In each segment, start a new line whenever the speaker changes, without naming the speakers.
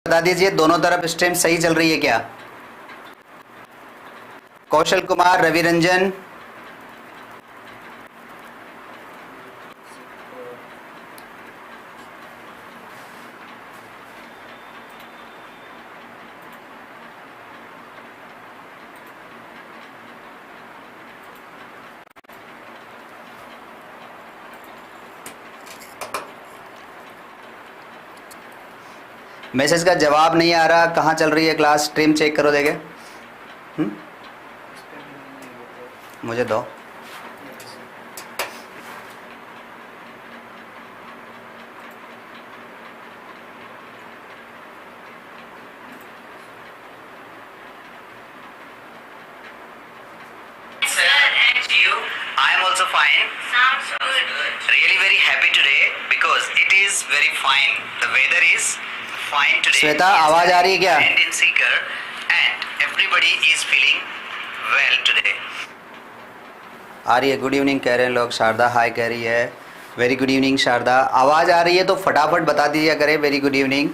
बता दीजिए दोनों तरफ स्ट्रीम सही चल रही है क्या? कौशल कुमार, रवि रंजन, मैसेज का जवाब नहीं आ रहा। कहाँ चल रही है क्लास? स्ट्रीम चेक करो देखे। मुझे दो। I am also fine.
Sounds good.
Really very happy today because it is very fine. The weather is fine today. Shweta आवाज आ रही है क्या? And in seeker and everybody is feeling well today. आ रही है। गुड इवनिंग कह रहे हैं लोग। शारदा हाय कह रही है। Very good evening Sharda. आवाज आ रही है तो फटाफट बता दीजिए करें। Very good evening,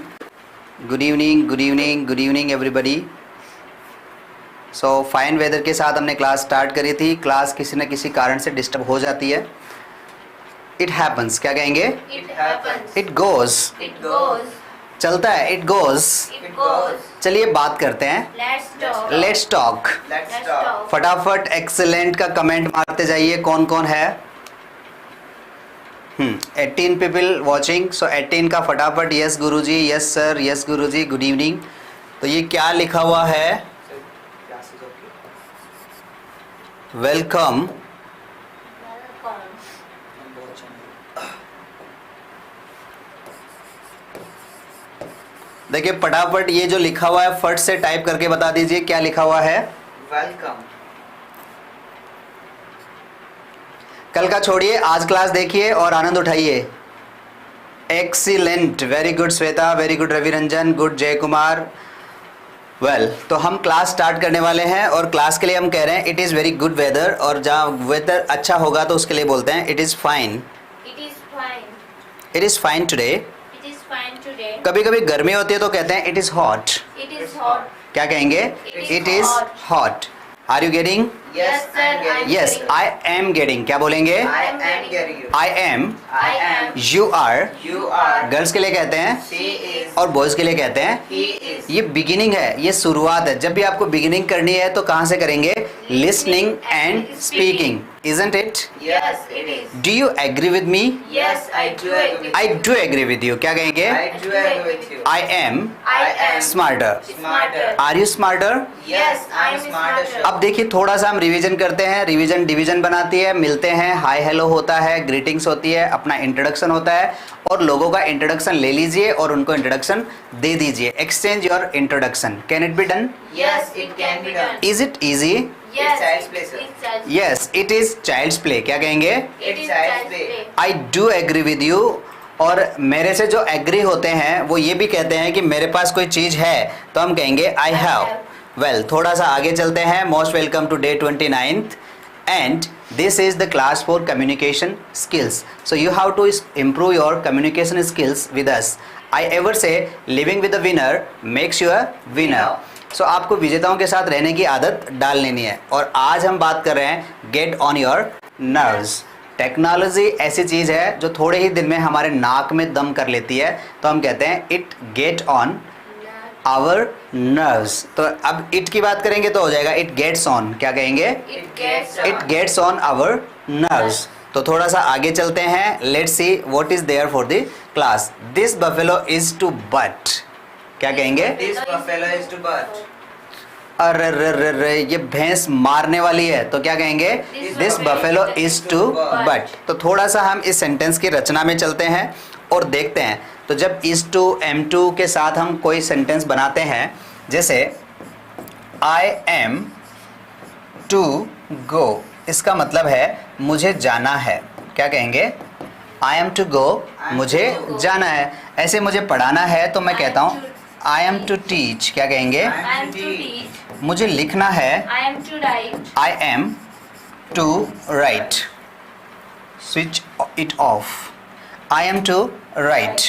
good evening, good evening, good evening everybody. So fine weather के साथ हमने क्लास स्टार्ट करी थी। क्लास किसी न किसी कारण से डिस्टर्ब हो जाती है। It happens. क्या कहेंगे? It goes. चलता है। It goes. चलिए बात करते हैं। Let's talk. फटाफट एक्सेलेंट का कमेंट मारते जाइए। कौन कौन है? 18 पीपल वॉचिंग। सो 18 का फटाफट यस गुरुजी, यस सर, यस गुरुजी, गुड इवनिंग। तो ये क्या लिखा हुआ है? वेलकम। देखिए फटाफट ये जो लिखा हुआ है फट से टाइप करके बता दीजिए क्या लिखा हुआ है।
वेलकम।
कल का छोड़िए, आज क्लास देखिए और आनंद उठाइए। Excellent, very good Shweta, very good Ravi Ranjan, good Jay Kumar. Well तो हम क्लास स्टार्ट करने वाले हैं और क्लास के लिए हम कह रहे हैं it is very good weather. और जहाँ वेदर अच्छा होगा तो उसके लिए बोलते हैं it is fine. It is fine today. कभी कभी गर्मी होती है तो कहते हैं इट इज़ हॉट। क्या कहेंगे? It is hot. Are you getting?
Yes, sir.
Yes I am getting. क्या बोलेंगे?
I am getting you.
I am,
I am.
You are.
You are.
Girls के लिए कहते हैं
She is.
और बॉयज़ के लिए कहते हैं
He is.
ये बिगिनिंग है, ये शुरुआत है। जब भी आपको बिगिनिंग करनी है तो कहाँ से करेंगे? Listening and speaking, isn't it?
Yes, it is.
Do you agree with me?
Yes, I do agree.
I do agree with you. क्या कहेंगे?
I do agree with you.
I am
I am
smarter.
smarter.
Are you smarter?
Yes, I'm smarter. sure.
अब देखिए थोड़ा सा हम revision करते हैं। Revision division बनाती है। मिलते हैं, हाय हेलो होता है, ग्रीटिंग्स होती है, अपना इंट्रोडक्शन होता है और लोगों का इंट्रोडक्शन ले लीजिए और उनको इंट्रोडक्शन दे दीजिए। Exchange your introduction. Can it be done?
Yes, it can be done.
Is it easy?
It's child's play, sir.
Yes it is child's play. क्या कहेंगे?
It's child's play.
I do agree with you. और मेरे से जो agree होते हैं वो ये भी कहते हैं कि मेरे पास कोई चीज़ है तो हम कहेंगे आई हैव। वेल थोड़ा सा आगे चलते हैं। Most welcome today 29th and this is the class for communication skills. So you have to improve your communication skills with us. I ever say living with a winner makes you a winner. So आपको विजेताओं के साथ रहने की आदत डाल लेनी है। और आज हम बात कर रहे हैं get on your nerves. Technology ऐसी चीज़ है जो थोड़े ही दिन में हमारे नाक में दम कर लेती है तो हम कहते हैं it get on our nerves. तो अब इट की बात करेंगे तो हो जाएगा इट गेट्स ऑन। क्या कहेंगे? It gets on our nerves. तो थोड़ा सा आगे चलते हैं। Let's see what is there for the class. This buffalo is to butt. क्या कहेंगे?
This buffalo is to butt.
अरे रे रे रे ये भैंस मारने वाली है तो क्या कहेंगे? This buffalo is to but. तो थोड़ा सा हम इस सेंटेंस की रचना में चलते हैं और देखते हैं। तो जब इज टू एम टू के साथ हम कोई सेंटेंस बनाते हैं, जैसे आई एम टू गो, इसका मतलब है मुझे जाना है। क्या कहेंगे? आई एम टू गो, मुझे जाना है। ऐसे मुझे पढ़ाना है तो मैं कहता हूँ आई एम टू टीच। क्या कहेंगे? मुझे लिखना है I am to write. Switch it off. I am to write.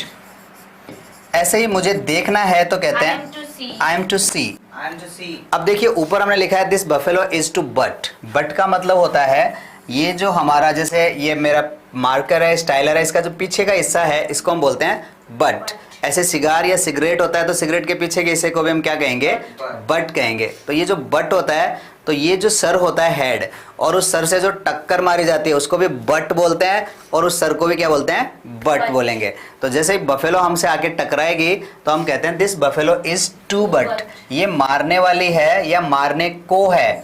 ऐसे ही मुझे देखना है तो कहते
I
हैं
am to see.
I am to see.
I am to see.
अब देखिए ऊपर हमने लिखा है this buffalo is to butt. Butt का मतलब होता है ये जो हमारा, जैसे ये मेरा मार्कर है, स्टाइलर है, इसका जो पीछे का हिस्सा है इसको हम बोलते हैं बट। ऐसे सिगार या सिगरेट होता है तो सिगरेट के पीछे के हिस्से को भी हम क्या कहेंगे? बट कहेंगे। तो ये जो बट होता है तो ये जो सर होता है हेड, और उस सर से जो टक्कर मारी जाती है उसको भी बट बोलते हैं, और उस सर को भी क्या बोलते हैं? बट बोलेंगे। तो जैसे ही बफेलो हमसे आके टकराएगी तो हम कहते हैं this buffalo is to butt. ये मारने वाली है या मारने को है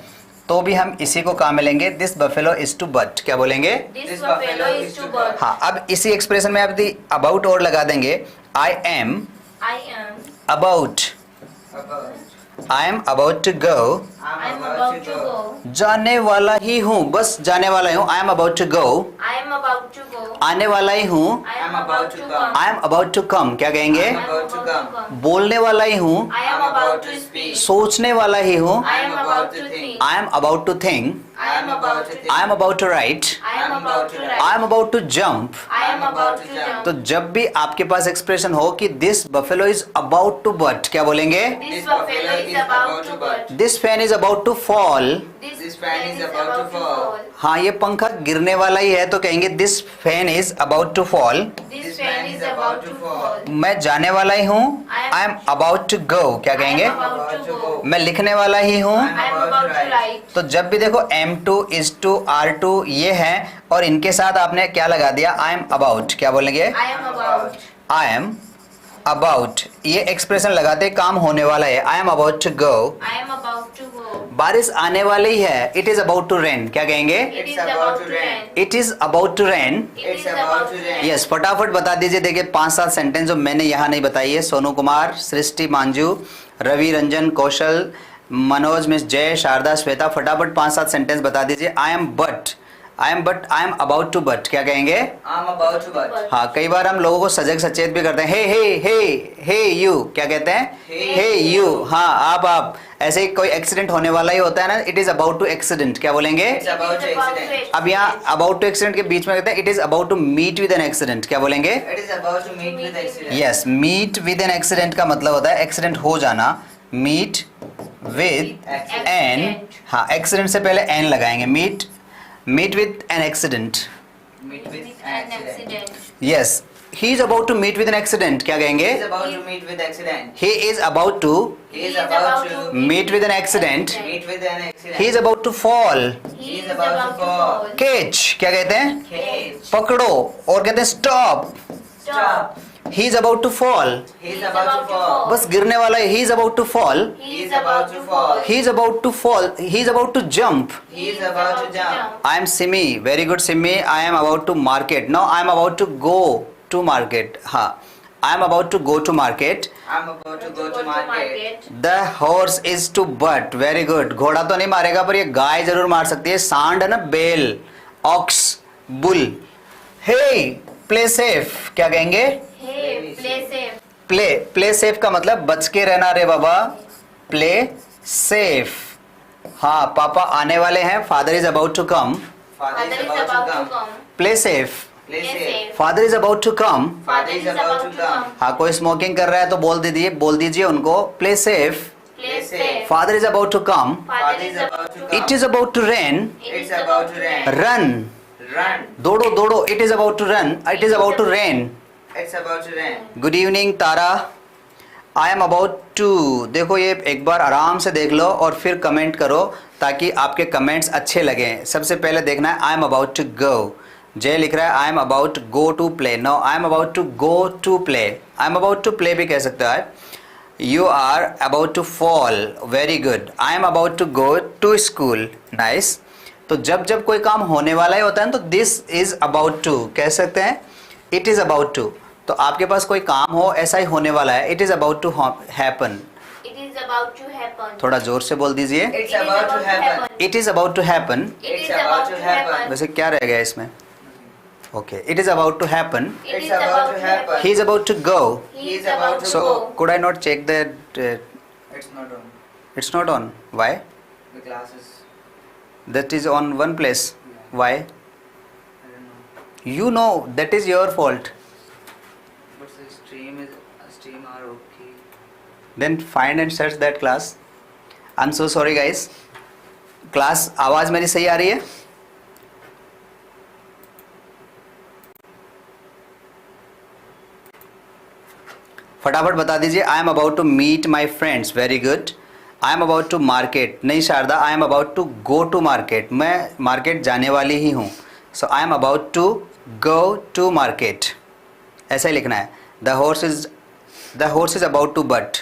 तो भी हम इसी को कहाँ मिलेंगे? This buffalo is to butt. क्या बोलेंगे?
This buffalo is to bird.
हाँ, अब इसी एक्सप्रेशन में आप यदि अबाउट और लगा देंगे, I am
I am.
About,
About.
I am about to go,
I am about to go.
जाने वाला ही हूँ, बस जाने वाला ही हूँ। I am about to go,
I am about to go.
आने वाला ही हूँ।
I am about to come.
I am about to come, क्या कहेंगे?
I am about to come.
बोलने वाला ही हूँ,
I am about to speak.
सोचने वाला ही हूँ।
I am about to think.
I am about to think,
I am about to think.
I am about to write,
I am about to
I
write.
Am about to jump.
I am about to jump.
तो जब भी आपके पास expression हो कि this buffalo is about to butt, क्या बोलेंगे?
This buffalo is about to butt.
This fan is about to fall.
This fan is about to fall.
हाँ, ये पंखा गिरने वाला ही है तो कहेंगे this fan is about to fall.
This fan is about to fall.
मैं जाने वाला ही हूँ, I am about to go, क्या
I
कहेंगे?
am about to go.
मैं लिखने वाला ही हूँ।
I am about to write.
तो जब भी देखो am to, is to, are to ये है और इनके साथ आपने क्या लगा दिया? आई एम अबाउट, क्या बोलेंगे?
I am about.
I am about, ये एक्सप्रेशन लगाते काम होने वाला है। I am about to go.
I am about to go.
बारिश आने वाली है, it is about to rain, क्या कहेंगे?
It is about to rain.
It is about to rain.
It is about to rain.
Yes, फटाफट बता दीजिए। देखिए 5-7 सेंटेंस जो मैंने यहाँ नहीं बताई है। सोनू कुमार, सृष्टि, मांजू, रवि रंजन, कौशल, मनोज, मिस जय, शारदा, श्वेता, फटाफट 5-7 सेंटेंस बता दीजिए। I am butt, I am butt, I am about to butt, क्या कहेंगे?
I am about to but.
हाँ, कई बार हम लोगों को सजग सचेत भी करते हैं। हे हे हे हे यू, क्या कहते हैं?
Hey.
Hey you. हाँ, आप ऐसे ही कोई एक्सीडेंट होने वाला ही होता है ना, it is about to accident, क्या बोलेंगे?
It's about to accident.
अब यहाँ अबाउट टू एक्सीडेंट के बीच में कहते हैं it is about to meet with an accident, क्या बोलेंगे?
It is about to meet with accident.
यस, मीट विद एन एक्सीडेंट का मतलब होता है एक्सीडेंट हो जाना। मीट विद एन, हाँ, एक्सीडेंट से पहले एन लगाएंगे। Meet with an accident.
Meet with
With
an
an
accident.
accident.
Yes, he is about to meet with an accident, क्या
He
कहेंगे?
is about to meet with accident.
He is about to
He is about to
meet with an accident.
meet with an accident.
He is about to fall.
He is about to fall.
Catch, क्या कहते हैं?
Catch.
पकड़ो, और कहते हैं stop.
Stop.
He is about to fall,
He is about to fall.
बस गिरने वाला है। He is about to fall,
He is about to fall.
He is about to fall, he is about to jump.
He is about to jump.
I am Simi, very good Simi. I am about to market. No, I am about to go to market. हाँ, I am about to go to market.
I am about to go to market.
The horse is to butt. Very good. घोड़ा तो नहीं मारेगा पर ये गाय जरूर मार सकती है। सांड है ना, बेल, ox, bull. Hey, play safe. क्या कहेंगे?
Hey, play safe.
Play safe का मतलब बच के रहना रे बाबा। Play safe. हाँ, पापा आने वाले हैं। Father is about to come.
Father
Father
is
is
about to
about to
come.
come.
Play safe.
Play
Play
safe.
safe.
Father is about to come.
Father is about to come.
हाँ, कोई smoking कर रहा है तो बोल दीजिए उनको play safe.
Play safe.
Father is about to come.
Father is about to come.
It is about to rain.
It's about to rain.
Run,
Run.
दौड़ो। It is about to run, it is about to rain.
It's about to rain.
Good evening Tara. I am about to, देखो ये एक बार आराम से देख लो और फिर comment करो ताकि आपके कमेंट्स अच्छे लगें। सबसे पहले देखना है I am about to go. Jay लिख रहा है I am about go to play. No, I am about to go to play. I am about to play भी कह सकते हो आप। You are about to fall, very good. I am about to go to school, nice. तो जब कोई काम होने वाला ही होता है तो दिस इज अबाउट टू कह सकते हैं, इट इज अबाउट टू। तो आपके पास कोई काम हो ऐसा ही होने वाला है, it is about to happen.
It is about to happen.
थोड़ा जोर से बोल दीजिए।
It's about to happen.
It is about to happen.
It is about to happen.
वैसे क्या रह गया इसमें? Okay, it is about to happen.
It
It's
is about to happen.
He is about to go.
He is about to
so
go.
Could I not check that
It's not on.
It's not on? Why?
The glasses.
That is on one place, why?
I don't know.
You know that is your fault.
But the stream are okay.
Then find and search that class. I'm so sorry guys. Class आवाज मेरी सही आ रही है? फटाफट बता दीजिए. I am about to meet my friends. Very good. I am about to market. नहीं Sharda, I am about to go to market. मैं मार्केट जाने वाली ही हूँ. So I am about to go to market. ऐसा ही लिखना है. The horse is about to but.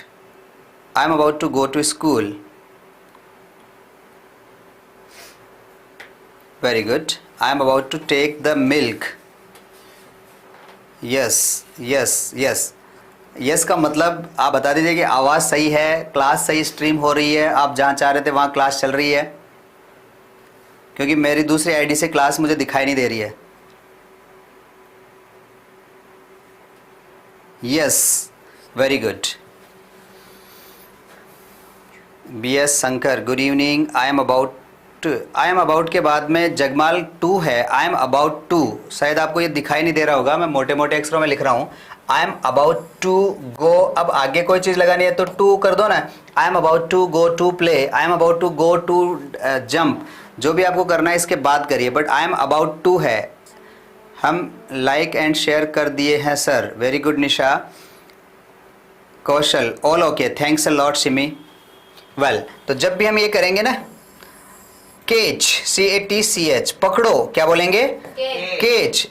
I am about to go to school. Very good. I am about to take the milk. Yes yes yes. Yes का मतलब आप बता दीजिए कि आवाज़ सही है, क्लास सही स्ट्रीम हो रही है, आप जहाँ चाह रहे थे वहाँ क्लास चल रही है. क्योंकि मेरी दूसरी आईडी से क्लास मुझे दिखाई नहीं दे रही है. Yes, very good. B S Shankar, good evening. I am about के बाद में जगमाल 2 है. I am about to. शायद आपको ये दिखाई नहीं दे रहा होगा, मैं मोटे मोटे अक्षरों में लिख रहा हूँ. I am about to go. अब आगे कोई चीज़ लगानी है तो टू कर दो ना. I am about to go to play. I am about to go to jump. जो भी आपको करना है इसके बाद करिए, but I am about to है. हम लाइक एंड शेयर कर दिए हैं sir. Very good Nisha. Kaushal, all okay. Thanks a lot Simi. Well, तो जब भी हम ये करेंगे ना, केच, CATCH, पकड़ो, क्या बोलेंगे? केच.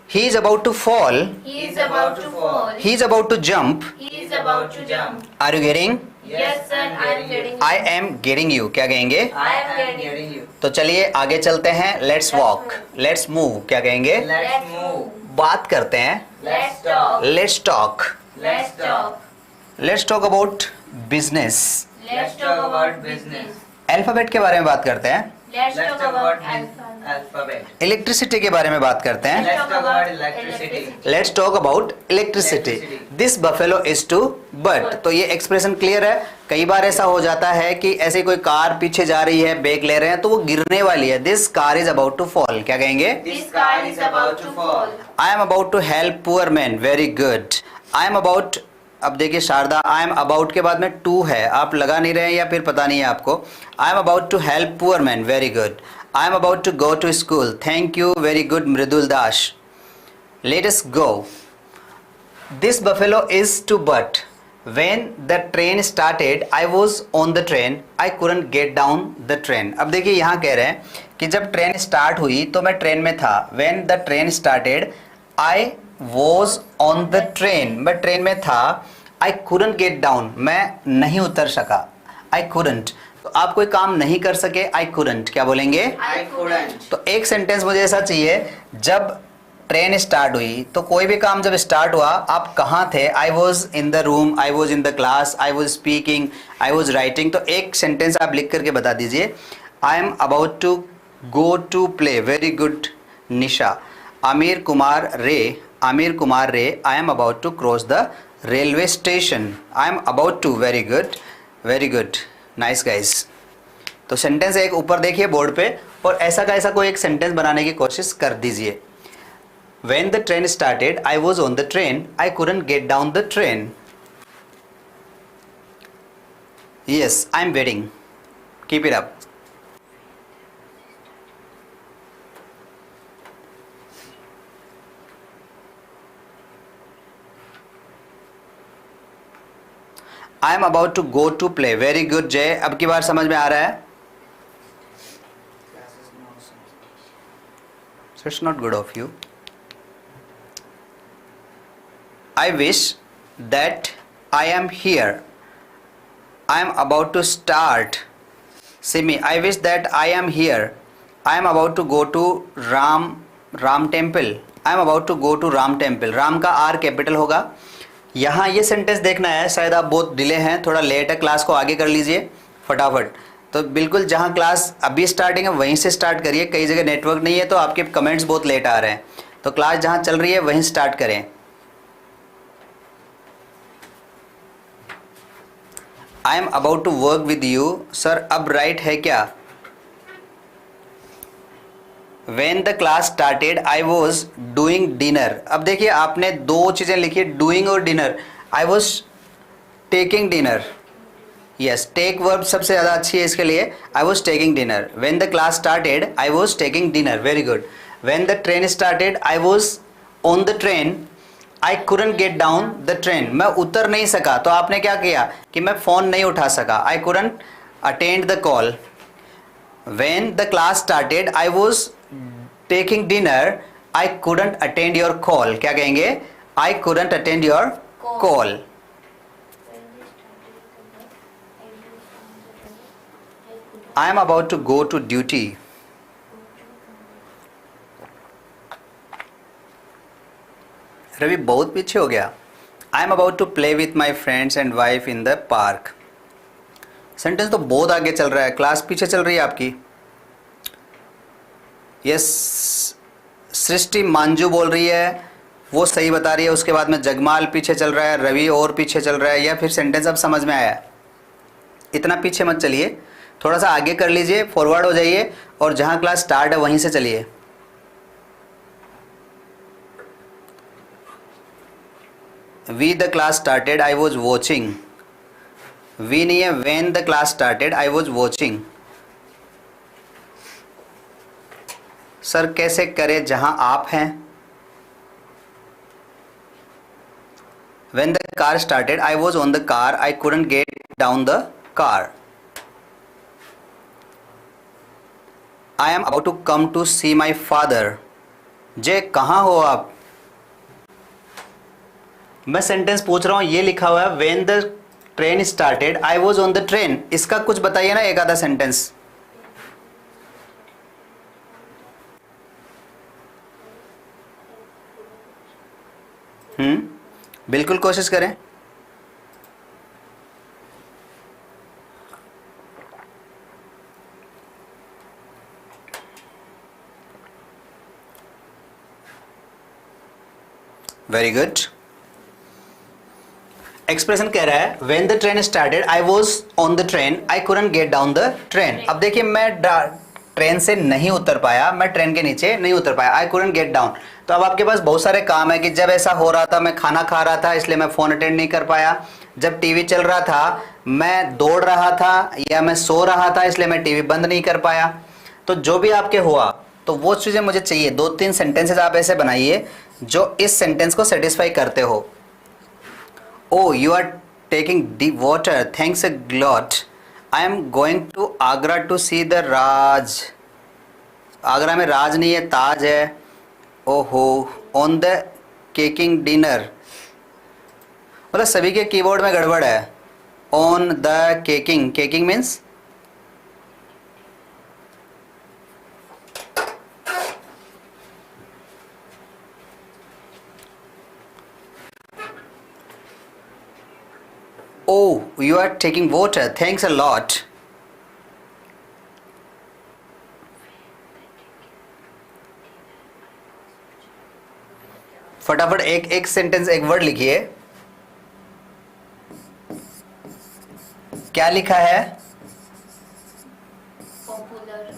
He is about to fall.
He is about to fall.
He is about to jump.
He is about to jump.
Are you getting?
Yes, sir. I am getting.
I am getting you. क्या कहेंगे?
I am getting.
getting you.
तो चलिए आगे चलते हैं. Let's walk. Let's move. क्या कहेंगे?
Let's move.
बात करते हैं.
Let's talk.
Let's talk.
Let's talk.
Let's talk about business.
Let's talk about business.
Alphabet के बारे में बात करते हैं.
Let's talk about
alphabet.
Electricity के बारे में बात करते हैं.
Let's talk about electricity.
Let's talk about electricity. This buffalo is to but. तो ये एक्सप्रेशन क्लियर है. कई बार ऐसा हो जाता है कि ऐसे कोई कार पीछे जा रही है, ब्रेक ले रहे हैं तो वो गिरने वाली है. This car is about to fall. क्या कहेंगे?
This car is about to fall.
I am about to help poor men. Very good. I am about. अब देखिए शारदा, आई एम अबाउट के बाद में टू है, आप लगा नहीं रहे हैं या फिर पता नहीं है आपको. I am about to help poor man. Very good. I am about to go to school. Thank you. Very good Mridul Das. Let us go. This buffalo is to butt. When the train started I was on the train. I couldn't get down the train. अब देखिए यहाँ कह रहे हैं कि जब train start हुई तो मैं ट्रेन में था. When the train started I was on the train. मैं ट्रेन में था. आई couldn't गेट डाउन. मैं नहीं उतर सका. I couldn't. तो आप कोई काम नहीं कर सके. आई couldn't. क्या बोलेंगे?
I couldn't.
तो एक सेंटेंस मुझे ऐसा चाहिए, जब ट्रेन स्टार्ट हुई तो कोई भी काम जब स्टार्ट हुआ आप कहाँ थे? I was in the room, I was in the class, I was speaking, I was writing. तो एक सेंटेंस आप लिख करके बता दीजिए. I am about to go to play. Very good Nisha. Aamir Kumar Ray. Aamir Kumar Ray. I am about to cross the railway station. I am about to. Very good, very good, nice guys. तो sentence एक ऊपर देखिए बोर्ड पे और ऐसा का ऐसा कोई एक सेंटेंस बनाने की कोशिश कर दीजिए. When the train started, I was on the train. I couldn't get down the train. Yes, I'm waiting. Keep it up. I am about to go to play. Very good, Jay. अब की बार समझ में आ रहा है? So it's not good of you. I wish that I am here. I am about to start. Simi, I wish that I am here. I am about to go to Ram temple. I am about to go to Ram temple. Ram का R capital होगा. यहाँ ये sentence देखना है. शायद आप बहुत delay हैं, थोड़ा लेट है. क्लास को आगे कर लीजिए फटाफट. तो बिल्कुल जहाँ क्लास अभी स्टार्टिंग है वहीं से स्टार्ट करिए. कई जगह नेटवर्क नहीं है तो आपके कमेंट्स बहुत लेट आ रहे हैं. तो क्लास जहाँ चल रही है वहीं स्टार्ट करें. I am about to work with you. Sir अब राइट है क्या? When the class started, I was doing dinner. अब देखिए आपने दो चीज़ें लिखी, डूइंग और dinner. I was taking dinner. Yes, take verb सबसे ज़्यादा अच्छी है इसके लिए. I was taking dinner. When the class started I was taking dinner. Very good. When the train started I was on the train. I couldn't get down the train. मैं उतर नहीं सका, तो आपने क्या किया कि मैं फ़ोन नहीं उठा सका. I couldn't attend the call. When the class started I was taking dinner. I couldn't attend your call. क्या कहेंगे? I couldn't attend your call. I am about to go to duty. Ravi बहुत पीछे हो गया. I am about to play with my friends and wife in the park. Sentence तो बहुत आगे चल रहा है, क्लास पीछे चल रही है आपकी. यस, सृष्टि मांजू बोल रही है, वो सही बता रही है. उसके बाद में जगमाल पीछे चल रहा है, रवि और पीछे चल रहा है. या फिर सेंटेंस अब समझ में आया? इतना पीछे मत चलिए, थोड़ा सा आगे कर लीजिए, फॉरवर्ड हो जाइए और जहां क्लास स्टार्ट है वहीं से चलिए. We the class started I was watching. We नहीं है, when the class started I was watching. Sir कैसे करें जहां आप हैं? When the car started I was on the car. I couldn't get down the car. I am about to come to see my father. जे कहाँ हो आप? मैं सेंटेंस पूछ रहा हूँ, ये लिखा हुआ है when the train started I was on the train. इसका कुछ बताइए ना, एक आधा सेंटेंस. बिल्कुल कोशिश करें. Very good. एक्सप्रेशन कह रहा है when the train started I was on the train. I couldn't get down the train. अब देखिए, मैं ट्रेन से नहीं उतर पाया, मैं ट्रेन के नीचे नहीं उतर पाया. आई couldn't गेट डाउन. तो अब आपके पास बहुत सारे काम है कि जब ऐसा हो रहा था, मैं खाना खा रहा था इसलिए मैं फ़ोन अटेंड नहीं कर पाया. जब टीवी चल रहा था, मैं दौड़ रहा था या मैं सो रहा था इसलिए मैं टीवी बंद नहीं कर पाया. तो जो भी आपके हुआ, तो वो चीज़ें मुझे चाहिए. 2-3 सेंटेंसेस आप ऐसे बनाइए जो इस सेंटेंस को सेटिस्फाई करते हो. Oh you are taking deep water, thanks a lot. I am going to Agra to see the Raj. Agra में राज नहीं है, ताज है. ओहो, ऑन द केकिंग डिनर. मतलब सभी के कीबोर्ड में गड़बड़ है. On the caking, caking means oh you are taking water, thanks a lot. फटाफट एक एक सेंटेंस, एक वर्ड लिखिए. क्या लिखा है?
पॉपुलर.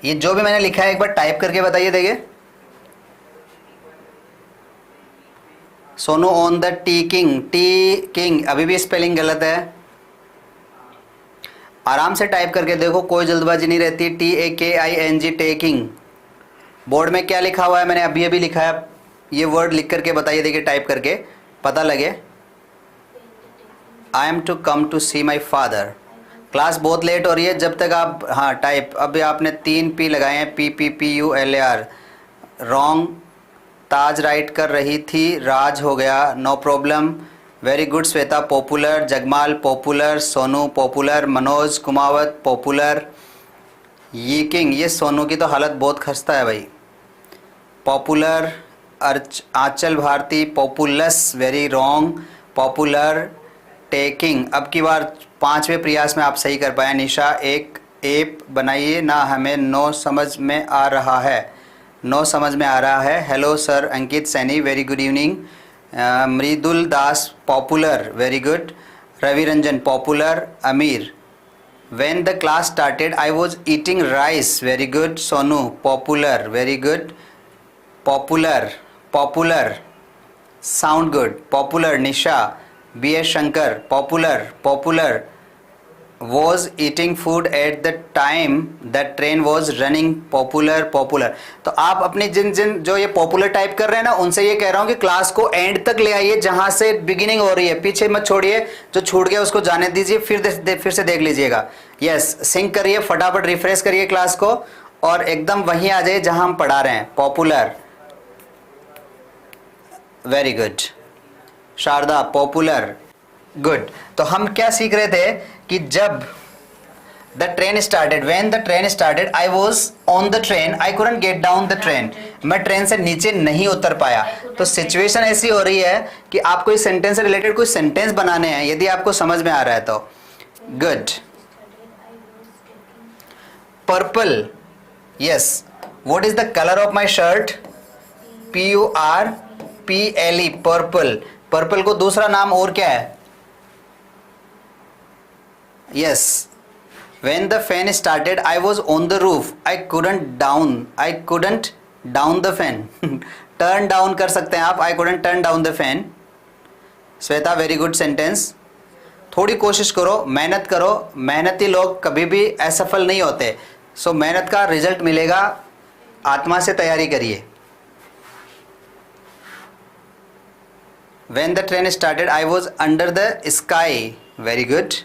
ये जो भी मैंने लिखा है एक बार टाइप करके बताइए. देखिए, Sonu on the T king. T king अभी भी स्पेलिंग गलत है. आराम से टाइप करके देखो, कोई जल्दबाजी नहीं रहती. TAKING, taking. बोर्ड में क्या लिखा हुआ है? मैंने अभी अभी लिखा है. ये वर्ड लिख करके बताइए, देखिए टाइप करके पता लगे. I am to come to see my father. Class बहुत लेट हो रही है, जब तक आप हाँ टाइप. अभी आपने 3 P लगाए हैं, PPPULAR. रॉन्ग. ताज राइट कर रही थी, राज हो गया. No problem. Very good Shweta. Popular. Jagmal popular. Sonu popular. Manoj Kumawat popular. यीकिंग, ये सोनू की तो हालत बहुत खस्ता है भाई. Popular. Anchal Bharti populous. Very wrong. Popular. Taking. अब की बार 5वें प्रयास में आप सही कर पाए. निशा, एक ऐप बनाइए ना, हमें नो समझ में आ रहा है. नो समझ में आ रहा है. Hello sir. Ankit Saini, very good evening. Mridul Das popular, very good. Ravi Ranjan popular. Amir, when the class started I was eating rice, very good. Sonu popular, very good. Popular, popular, sound good. Popular. Nisha, B.S. Shankar, popular was eating food at the time that train was running. popular. तो आप अपने जिन जो ये popular type कर रहे हैं ना, उनसे ये कह रहा हूँ कि क्लास को एंड तक ले आइए, जहां से बिगिनिंग हो रही है, पीछे मत छोड़िए, जो छूट गया उसको जाने दीजिए, फिर से देख लीजिएगा। यस, सिंक करिए, फटाफट रिफ्रेश करिए क्लास को और एकदम वहीं आ जाइए जहां हम पढ़ा रहे हैं। Popular, very good. Sharda, popular, good. तो हम क्या सीख रहे थे कि जब the train started, when the train started, I was on the train, I couldn't get down the train, मैं ट्रेन से नीचे नहीं उतर पाया। तो सिचुएशन ऐसी हो रही है कि आपको इस सेंटेंस से रिलेटेड कोई सेंटेंस बनाने हैं, यदि आपको समझ में आ रहा है तो। Good. Purple, yes. What is the colour of my shirt? PURPLE, purple. Purple को दूसरा नाम और क्या है? Yes. When the fan started, I was on the roof. I couldn't down the fan. Turn down कर सकते हैं आप। I couldn't turn down the fan. Shweta, very good sentence. थोड़ी कोशिश करो, मेहनत करो। मेहनती लोग कभी भी असफल नहीं होते। सो मेहनत का रिजल्ट मिलेगा, आत्मा से तैयारी करिए। When the train started, I was under the sky. Very good.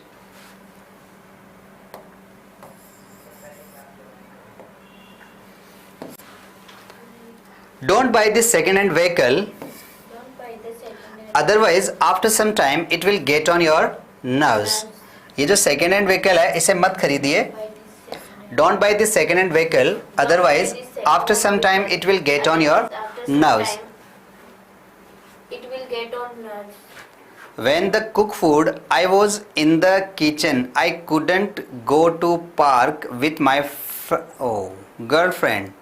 Don't buy this second-hand vehicle. Otherwise, after some time, it will get on your nerves. ये जो second hand vehicle है, इसे मत खरीदिए। Don't buy this second hand vehicle. Otherwise, after some time, it will get on your nerves.
It will get on nerves.
When the cook food, I was in the kitchen. I couldn't go to park with my girlfriend.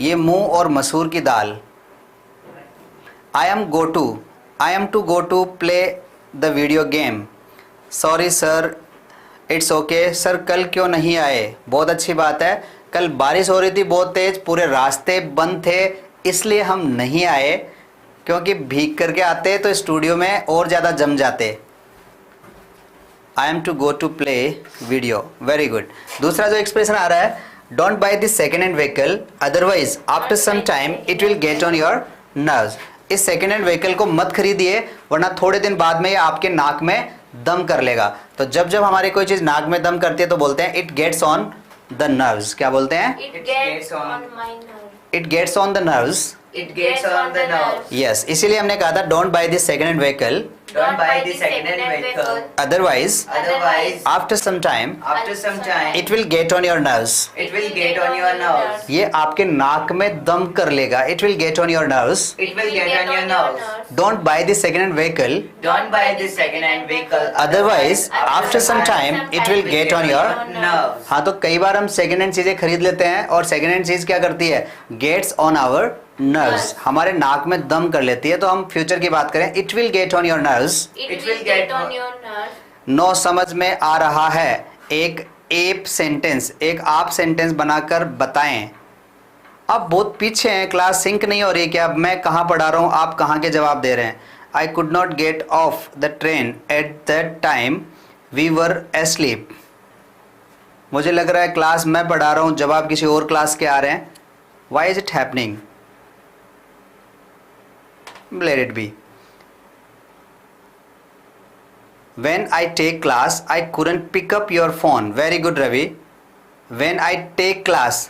ये मूंग और मसूर की दाल। I am to go to play the video game. Sorry sir, it's okay. Sir कल क्यों नहीं आए? बहुत अच्छी बात है। कल बारिश हो रही थी बहुत तेज, पूरे रास्ते बंद थे, इसलिए हम नहीं आए, क्योंकि भीग करके आते तो स्टूडियो में और ज़्यादा जम जाते। I am to go to play video. Very good. दूसरा जो एक्सप्रेशन आ रहा है, Don't buy this second-hand vehicle. Otherwise, after some time, it will get on your nerves. इस सेकेंड हैंड व्हीकल को मत खरीदिए, वरना थोड़े दिन बाद में ये आपके नाक में दम कर लेगा। तो जब जब हमारी कोई चीज नाक में दम करती है तो बोलते हैं it gets on the nerves. क्या बोलते हैं?
It gets on my nerves.
It gets on the nerves.
It gets on the nerves.
Yes, इसीलिए हमने कहा था don't buy this second hand vehicle.
Don't buy the second-hand vehicle.
Otherwise
Otherwise,
after some time
after some time,
it will get on your nerves.
it will get on your nerves.
ये आपके नाक में दम कर लेगा। It will get on your nerves.
It will get on your nerves.
Don't buy this second hand vehicle.
Don't buy the second-hand vehicle.
Otherwise, after some time, it will get on your
nerves.
हाँ, तो कई बार हम second hand चीजें खरीद लेते हैं और second hand चीज क्या करती है? गेट्स ऑन आवर नर्व्स, हमारे नाक में दम कर लेती है। तो हम फ्यूचर की बात करें, it will get on your nerves.
It will get on your nerves.
No समझ में आ रहा है, एक एप सेंटेंस, एक आप सेंटेंस बनाकर बताएं। आप बहुत पीछे हैं, क्लास सिंक नहीं हो रही है। क्या मैं कहाँ पढ़ा रहा हूँ, आप कहाँ के जवाब दे रहे हैं? I could not get off the train at that time we were asleep. मुझे लग रहा है क्लास मैं पढ़ा रहा हूँ, जवाब किसी और क्लास के आ रहे हैं। Why is it happening? Let it be. When I take class, I couldn't pick up your phone. Very good, Ravi. When I take class,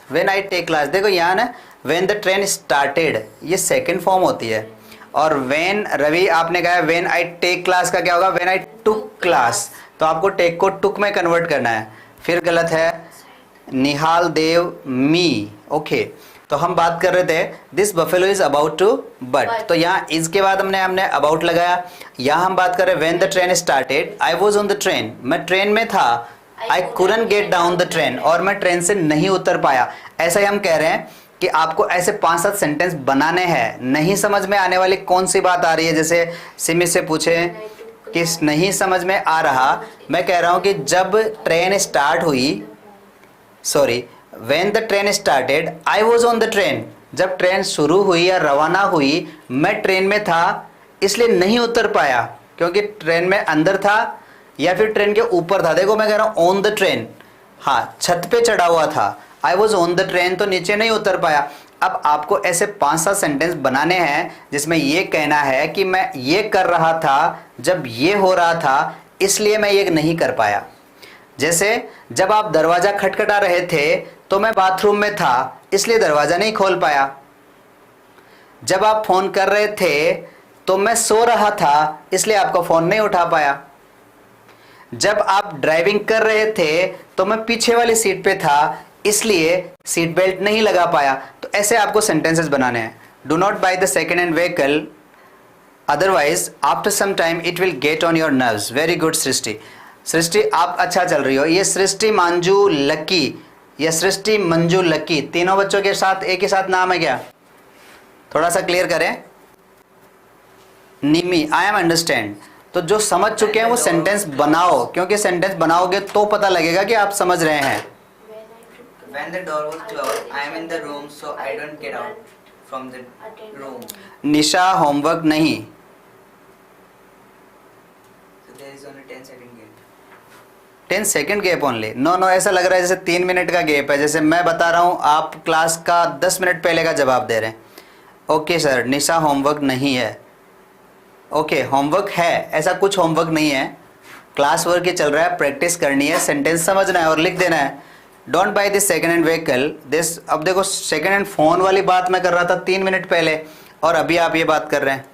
देखो यहाँ ना when the train started, ये second form होती है। और when, रवि आपने कहा when I take class का क्या होगा? when I took class। तो आपको take को took में convert करना है। फिर गलत है, निहाल देव मी। ओके, तो हम बात कर रहे थे this buffalo is about to but, तो यहाँ इसके बाद हमने अबाउट लगाया। यहाँ हम बात कर रहे हैं when the train started, I was on the train, मैं ट्रेन में था। आई couldn't get down the train, और मैं ट्रेन से नहीं उतर पाया। ऐसा ही हम कह रहे हैं कि आपको ऐसे 5-7 सेंटेंस बनाने हैं। नहीं समझ में आने वाली कौन सी बात आ रही है? जैसे सिमी से पूछे कि नहीं समझ में आ रहा, मैं कह रहा हूँ कि जब ट्रेन स्टार्ट हुई, sorry, When the train started, I was on the train. जब ट्रेन शुरू हुई या रवाना हुई, मैं ट्रेन में था, इसलिए नहीं उतर पाया। क्योंकि ट्रेन में अंदर था या फिर ट्रेन के ऊपर था। देखो मैं कह रहा हूँ ऑन द ट्रेन, हाँ छत पे चढ़ा हुआ था। आई वॉज ऑन द ट्रेन तो नीचे नहीं उतर पाया। अब आपको ऐसे 5-7 सेंटेंस बनाने हैं जिसमें ये कहना है कि मैं ये कर रहा था जब ये हो रहा था, इसलिए मैं ये नहीं कर पाया। जैसे जब आप दरवाज़ा खटखटा रहे थे तो मैं बाथरूम में था, इसलिए दरवाज़ा नहीं खोल पाया। जब आप फ़ोन कर रहे थे तो मैं सो रहा था, इसलिए आपका फ़ोन नहीं उठा पाया। जब आप ड्राइविंग कर रहे थे तो मैं पीछे वाली सीट पे था, इसलिए सीट बेल्ट नहीं लगा पाया। तो ऐसे आपको सेंटेंसेस बनाने हैं। Do not buy the second hand vehicle, otherwise after some time it will get on your nerves. Very good Srishti. Srishti आप अच्छा चल रही हो। ये सृष्टि मंजू लकी या सृष्टि मंजू लकी, तीनों बच्चों के साथ एक ही साथ नाम है क्या? थोड़ा सा क्लियर करें। निमी, आई एम अंडरस्टैंड। तो जो समझ चुके हैं वो सेंटेंस बनाओ, क्योंकि सेंटेंस बनाओगे तो पता लगेगा कि आप समझ रहे हैं।
When the door was closed, I am in the room, so I don't get out from the room.
Nisha homework नहीं।
So there is only 10-second gap.
10 second gap only. No no, ऐसा लग रहा है जैसे 3 मिनट का gap है। जैसे मैं बता रहा हूँ, आप क्लास का 10 मिनट पहले का जवाब दे रहे हैं। ओके सर, निशा होमवर्क नहीं है। ओके, होमवर्क है, ऐसा कुछ होमवर्क नहीं है, क्लास वर्क ही चल रहा है, प्रैक्टिस करनी है, सेंटेंस समझना है और लिख देना है। Don't buy this second hand vehicle this. अब देखो सेकेंड हैंड फ़ोन वाली बात मैं कर रहा था 3 मिनट पहले, और अभी आप ये बात कर रहे हैं।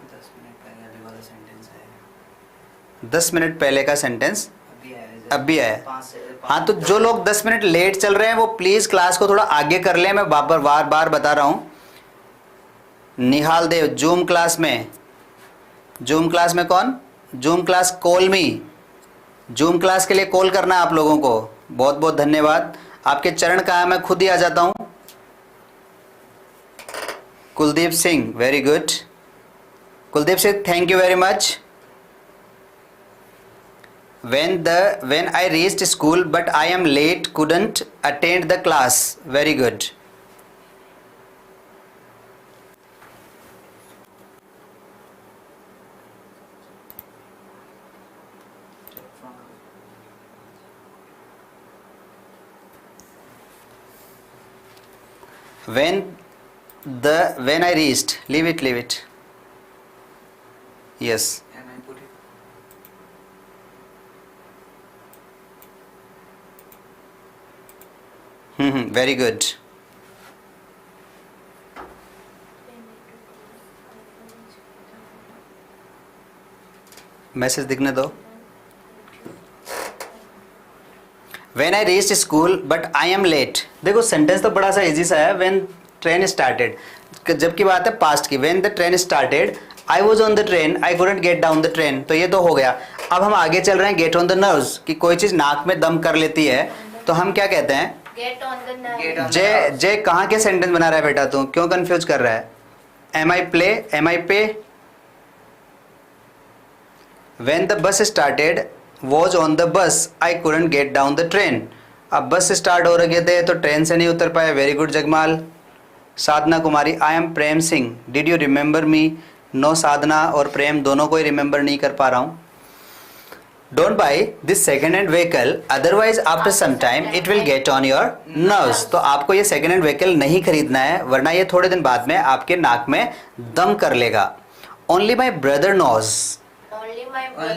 10 मिनट पहले अभी वाला सेंटेंस आया।
10 मिनट पहले का सेंटेंस
अभी आया।
अभी आया।
5 से
हाँ, तो जो लोग 10 मिनट लेट चल रहे हैं वो प्लीज़ क्लास को थोड़ा आगे कर लें। मैं बार बार बता रहा हूँ। निहाल देव, जूम क्लास में, जूम क्लास में कौन? जूम क्लास कॉल मी। जूम क्लास के लिए कॉल करना है आप लोगों को। बहुत बहुत धन्यवाद। आपके चरण कहाँ है, मैं खुद ही आ जाता हूँ। Kuldeep Singh, very good. Kuldeep Singh, thank you very much. when I reached school but I am late, couldn't attend the class. Very good. When I reached, leave it. Yes.
And I put it.
Very good. Message दिखने दो। When I reached school but I am late. देखो sentence तो बड़ा सा easy सा है। When train started, जबकि बात है पास्ट की। When the train started, I was on the train, I couldn't get down the train. तो ये तो हो गया। अब हम आगे चल रहे हैं get on the nerves, कि कोई चीज़ नाक में दम कर लेती है तो हम क्या कहते हैं?
Get on the nerve.
Get on the nerves.
जय कहाँ के सेंटेंस बना रहा है बेटा तू? क्यों कंफ्यूज कर रहा है? Am I play? Am I pay? When the bus started, was on the bus, I couldn't get down the train. अब बस स्टार्ट हो रखे थे तो ट्रेन से नहीं उतर पाए। Very good Jagmal. Sadhana Kumari, I am Prem Singh, did you remember me? No, Sadhana और प्रेम दोनों को ही रिमेंबर नहीं कर पा रहा हूँ। Don't buy this second hand vehicle, otherwise after some time it will get on your nerves. तो आपको ये सेकेंड हैंड व्हीकल नहीं खरीदना है, वरना ये थोड़े दिन बाद में आपके नाक में दम कर लेगा। Only my brother knows
Only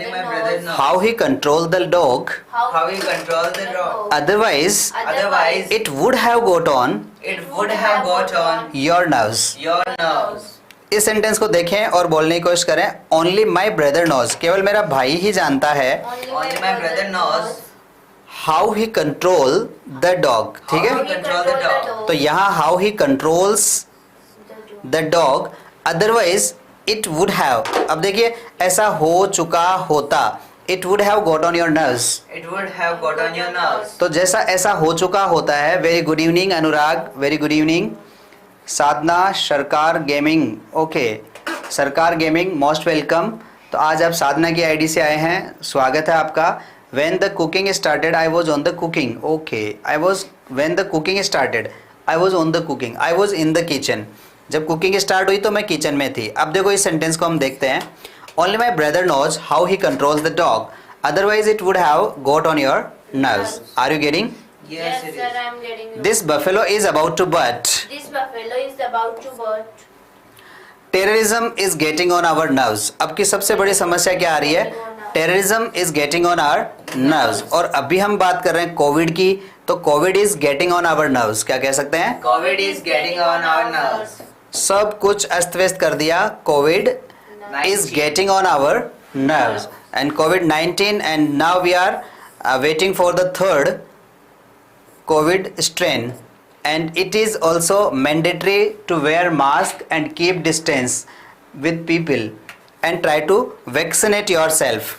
my brother knows
how he controlled the dog,
How he controls the dog.
otherwise
Otherwise,
it would have got on
it would have got on
your nerves.
your nerves.
इस sentence को देखें और बोलने की कोशिश करें। Only my brother knows, केवल मेरा भाई ही जानता है
Only my brother knows
how he control the dog. ठीक
how
है,
he control the dog.
तो यहाँ how he controls the dog, otherwise it would have. अब देखिए, ऐसा हो चुका होता, it would have got on your nerves.
It would have got on your nerves.
तो जैसा ऐसा हो चुका होता है। वेरी गुड इवनिंग अनुराग, वेरी गुड इवनिंग। साधना, सरकार गेमिंग, ओके, सरकार गेमिंग मोस्ट वेलकम। तो आज आप साधना की आईडी से आए हैं, स्वागत है आपका। When the cooking started I was on the cooking, okay, I was when the cooking started I was on the cooking, I was in the kitchen. जब कुकिंग स्टार्ट हुई तो मैं किचन में थी। अब देखो इस सेंटेंस को हम देखते हैं। Only my brother knows how he controls the dog. Otherwise, it would have got on your nerves. Are you getting?
Yes, it
sir,
is.
I am getting you.
This buffalo is about to butt.
This buffalo is about to butt.
Terrorism is getting on our nerves. अब की सबसे बड़ी समस्या क्या आ रही है? Terrorism is getting on our nerves. और अभी हम बात कर रहे हैं कोविड की, तो Covid is getting on our nerves. क्या कह सकते हैं?
COVID is getting on our nerves.
सब कुछ अस्त व्यस्त कर दिया. Covid is getting on our nerves. And COVID-19, and now we are waiting for the third COVID strain. And it is also mandatory to wear mask and keep distance with people and try to vaccinate yourself.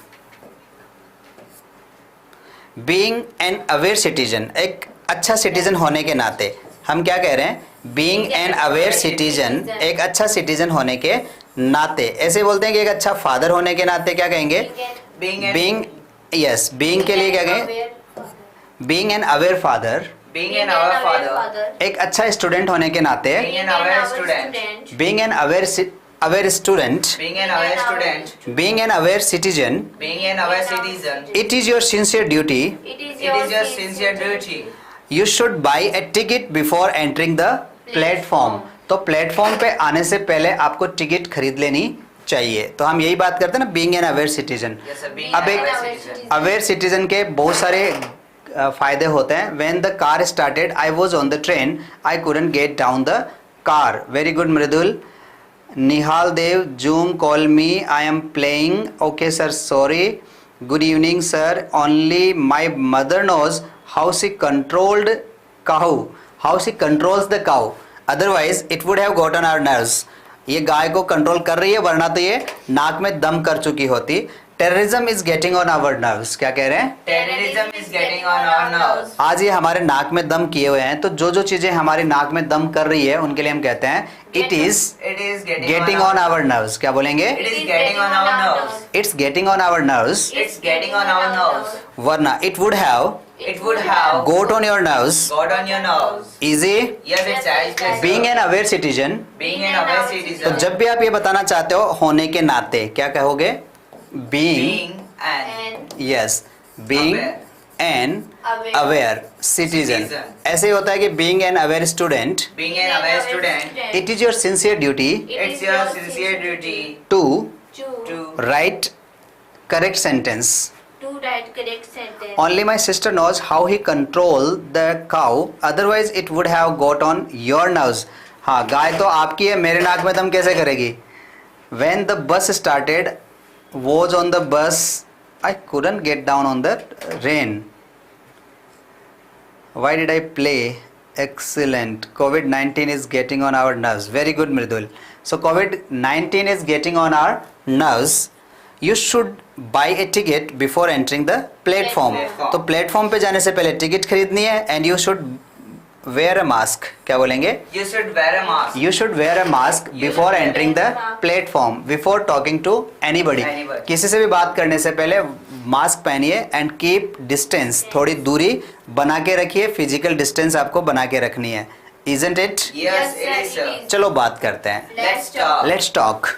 Being an aware citizen, एक अच्छा citizen होने के नाते हम क्या कह रहे हैं? Being an aware citizen, एक अच्छा सिटीजन होने के नाते, ऐसे बोलते हैं कि एक अच्छा फादर होने के नाते क्या कहेंगे? Being being के लिए क्या कहेंगे? Being an aware father,
Being an our father.
एक अच्छा स्टूडेंट होने के नाते,
Being an aware student.
being an aware student,
Being an aware student.
being an aware citizen,
Being an aware citizen.
it is your sincere duty.
It is
It is your sincere duty.
You should buy a ticket before entering the platform. तो platform पे आने से पहले आपको ticket खरीद लेनी चाहिए. तो हम यही बात करते हैं ना, being an aware citizen.
Yes, sir. Being
अब
an
एक
aware citizen.
अवेयर सिटीजन के बहुत सारे फायदे होते हैं. When the car started, I was on the train. I couldn't get down the car. Very good, Mridul. Nihal Dev, Zoom call me. I am playing. Okay, sir. Sorry. Good evening, sir. Only my mother knows how she controlled cow. How she controls the cow. Otherwise, it would have gotten our nerves. ये गाय को control कर रही है, वरना तो ये नाक में दम कर चुकी होती. Terrorism is getting on our nerves. क्या कह रहे हैं?
Terrorism is getting on our nerves.
आज ये हमारे नाक में दम किए हुए हैं. तो जो जो चीजें हमारी नाक में दम कर रही है उनके लिए हम कहते हैं it is
It is
getting on our nerves. क्या बोलेंगे?
It is getting on our nerves.
It's getting on our nerves.
It's getting on our nerves.
वरना it would have
It would have
got on your nerves.
got on your nerves.
Easy.
Yes, it's as
being an aware citizen.
being an aware
तो
citizen.
जब भी आप ये बताना चाहते हो होने के नाते क्या कहोगे? बीइंग.
Being an
And
यस, बीइंग एन अवेयर सिटीजन. ऐसे ही होता है कि being an aware student.
being an aware student.
It is your sincere duty
It's your sincere duty
to
to
write correct sentence.
to write correct sentence.
Only my sister knows how he control the cow. Otherwise, it would have got on your nerves. हाँ, गाय तो आपकी है, मेरे नाक में दम कैसे करेगी? When the bus started, was on the bus. I couldn't get down on the rain. Why did I play? Excellent. COVID-19 is getting on our nerves. Very good, Mridul. So COVID-19 is getting on our nerves. You should buy a ticket before entering the platform.
Platform.
तो platform पे जाने से पहले ticket खरीदनी है. And you should wear a mask. क्या बोलेंगे?
you should wear a mask.
You should wear a mask before entering the platform, before talking to anybody.
Anybody.
किसी से भी बात करने से पहले मास्क पहनिए एंड कीप डिस्टेंस. थोड़ी दूरी बना के रखिए. फिजिकल डिस्टेंस आपको बना के रखनी है. Isn't it?
Yes, it is, sir.
चलो बात करते हैं.
Let's talk.
Let's talk.